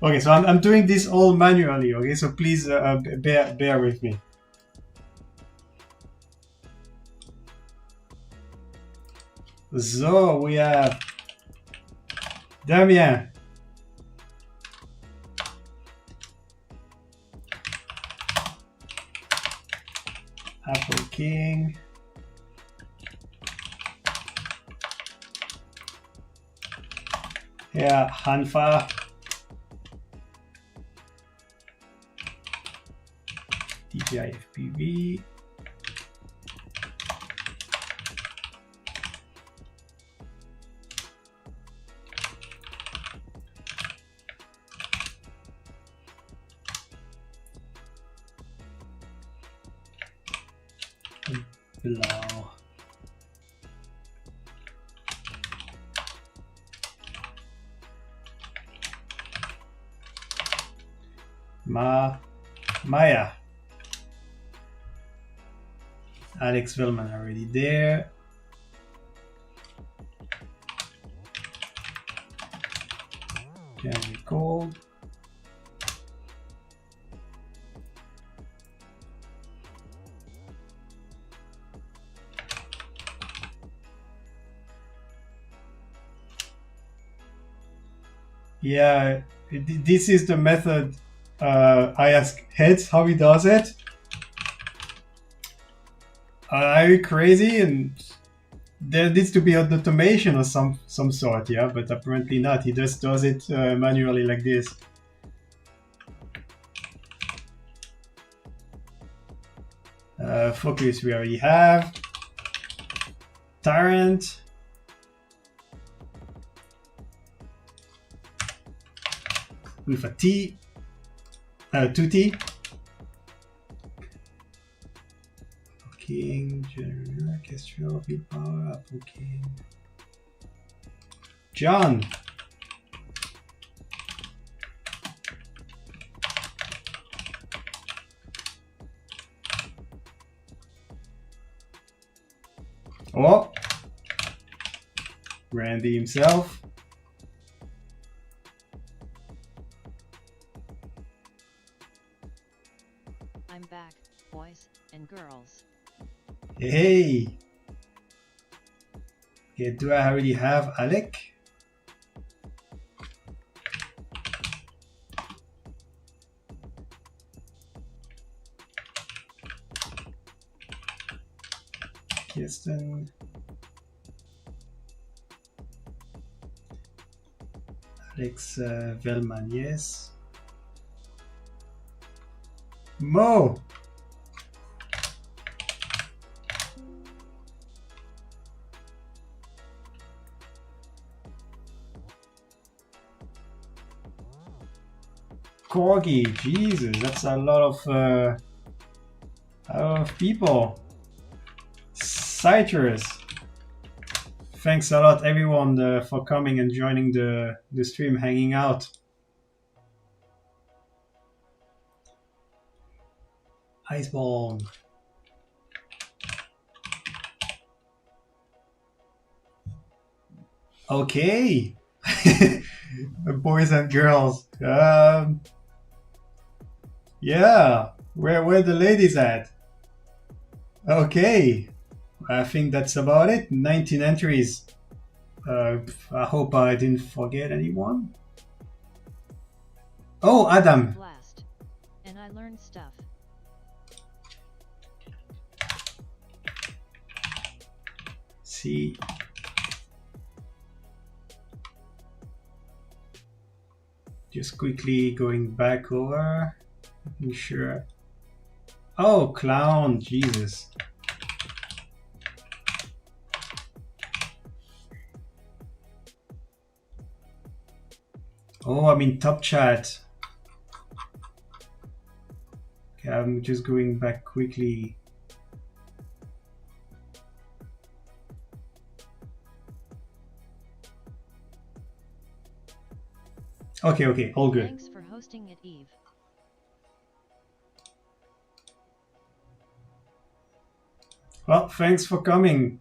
Okay, so I'm doing this all manually, okay? So please bear with me. So we have Damien, Apple King, yeah, Hanfa, TPI FPV, below. Maya. Alex Villman already there. Can record. Yeah, this is the method. I ask Heads how he does it. Are you crazy? And there needs to be an automation of some sort, yeah, but apparently not. He just does it manually like this. Focus we already have. Tyrant. With a T. 2T. King, General, Orchestral, Field Power, Apple King. John. Oh. Randy himself. I'm back, boys and girls. Hey. Okay, do I already have Alec? Kirsten. Alex Vellman, yes. Mo. Corgi, Jesus, that's a lot of people. Citrus. Thanks a lot, everyone, for coming and joining the stream, hanging out. Iceborne. Okay. Boys and girls. Yeah. Where the ladies at? Okay. I think that's about it. 19 entries. I hope I didn't forget anyone. Oh, Adam. Blast. And I learned stuff. See. Just quickly going back over. Making sure. Oh, clown. Jesus. Oh, I'm in top chat. Okay, I'm just going back quickly. Okay, all good. Thanks for hosting it, Eve. Well, thanks for coming.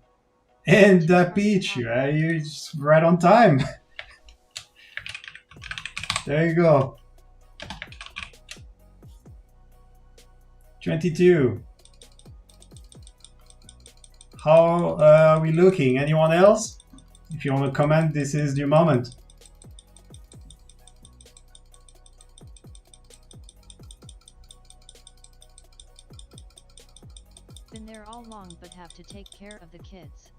And Peach, you're just right on time. There you go. 22. How are we looking? Anyone else? If you want to comment, this is the moment. Been there all long but have to take care of the kids.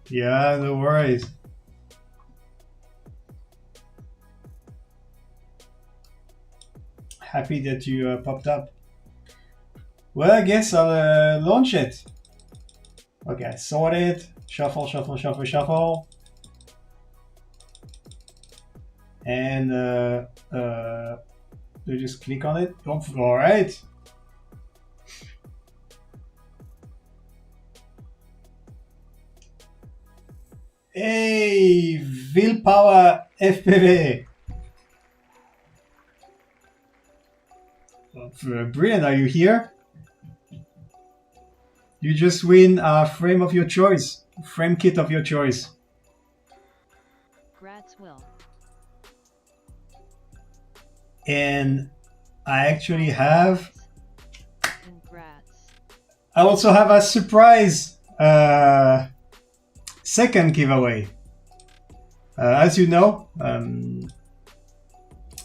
Yeah, no worries. Happy that you popped up. Well, I guess I'll launch it. Okay, sort it. Shuffle, shuffle, shuffle, shuffle. And you just click on it. Oh, all right. Hey, Willpower FPV. Brilliant, are you here? You just win a frame of your choice, frame kit of your choice. Grats, Will. And I actually have, Congrats. I also have a surprise second giveaway. As you know,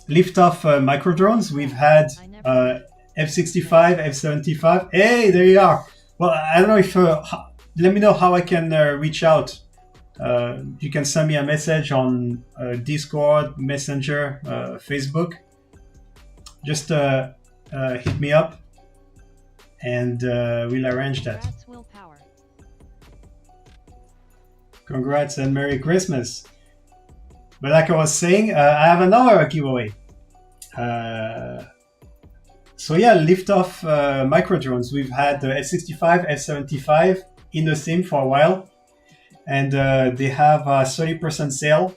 lift-off micro drones. We've had F65, F75. Hey, there you are. Well, I don't know if. Let me know how I can reach out. You can send me a message on Discord, Messenger, Facebook. Just hit me up, and we'll arrange that. Congrats, Willpower. Congrats and Merry Christmas. But like I was saying, I have another giveaway. So yeah, lift-off micro drones. We've had the F65, F75 in the sim for a while, and they have a 30% sale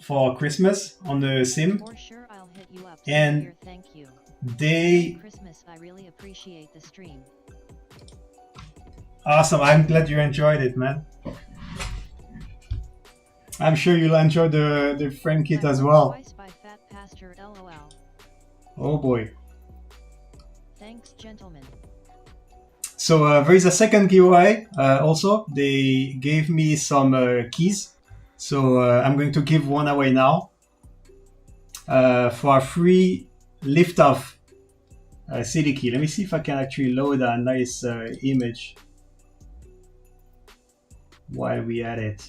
for Christmas on the sim. For sure, I'll hit you up. And here, thank you. They Merry Christmas. I really appreciate the stream. awesome. I'm glad you enjoyed it, man. I'm sure you'll enjoy the frame kit as well. Twice by Fat Pastor, LOL. Oh boy. Thanks, gentlemen. So there is a second giveaway also. They gave me some keys. So I'm going to give one away now for a free lift-off CD key. Let me see if I can actually load a nice image while we at it.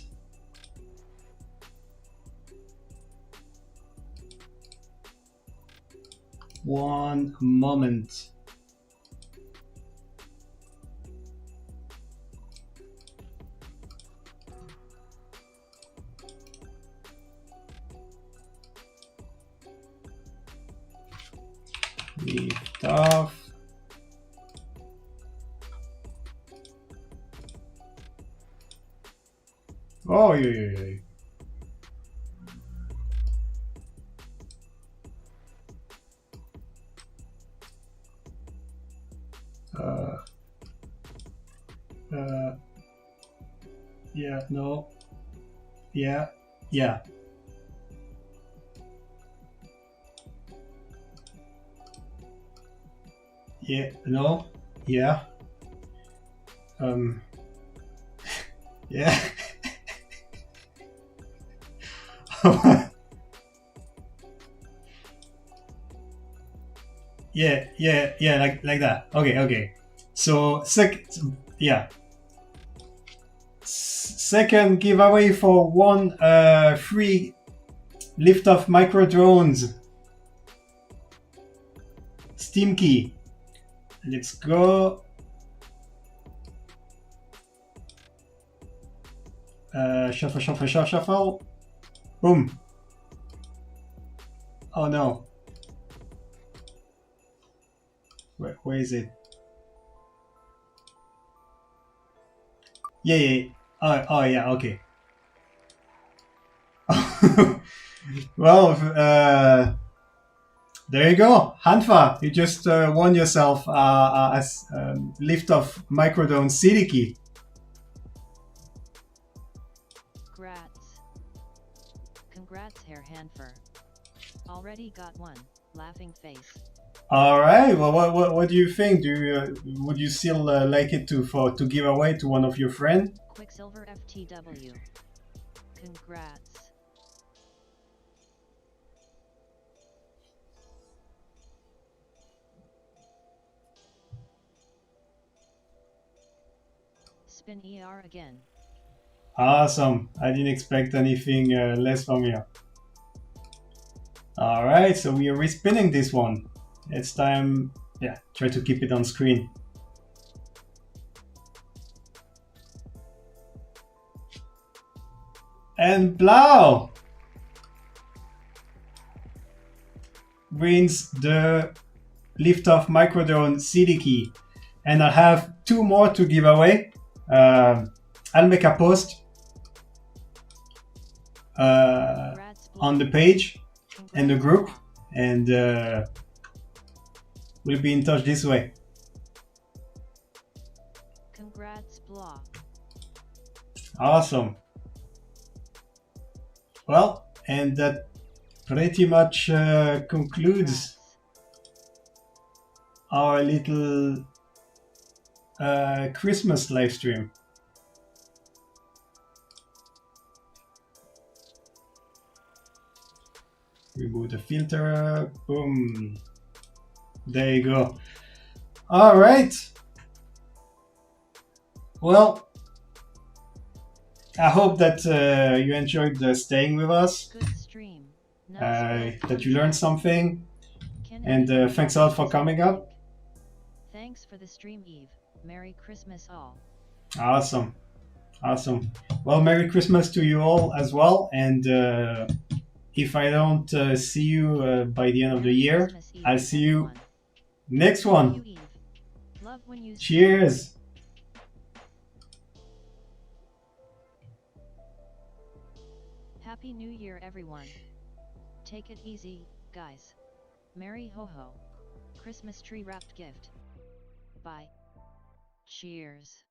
One moment. Lift off. Oh, yeah. Yeah, no. Yeah. Yeah, no. Yeah. Yeah. Yeah, like that. Okay. So second giveaway for one free lift-off micro drones Steam key. Let's go. Shuffle. Boom. Oh no. Where is it? Yeah. Oh yeah, okay. Well, there you go. Hanfa, you just won yourself a lift-off microdrone CD key. Congrats, Herr Hanfer. Already got one. Laughing face. All right. Well, what do you think? Would you still like it to give away to one of your friends? Quicksilver FTW. Congrats. Spin ER again. Awesome. I didn't expect anything less from you. All right. So we are respinning this one. It's time. Yeah. Try to keep it on screen. And Blau wins the lift-off microdrone CD key. And I'll have two more to give away. I'll make a post on the page and the group, and We'll be in touch this way. Congrats, blah. Awesome. Well, and that pretty much concludes our little Christmas live stream. Remove the filter. Boom. There you go. All right. Well, I hope that you enjoyed staying with us. Good stream. That you learned something. And thanks a lot for coming up. Thanks for the stream, Eve. Merry Christmas all. Awesome. Awesome. Well, Merry Christmas to you all as well. And if I don't see you by the end of the year, I'll see you next one. Cheers. Happy New Year, everyone. Take it easy, guys. Merry ho-ho. Christmas tree wrapped gift. Bye. Cheers.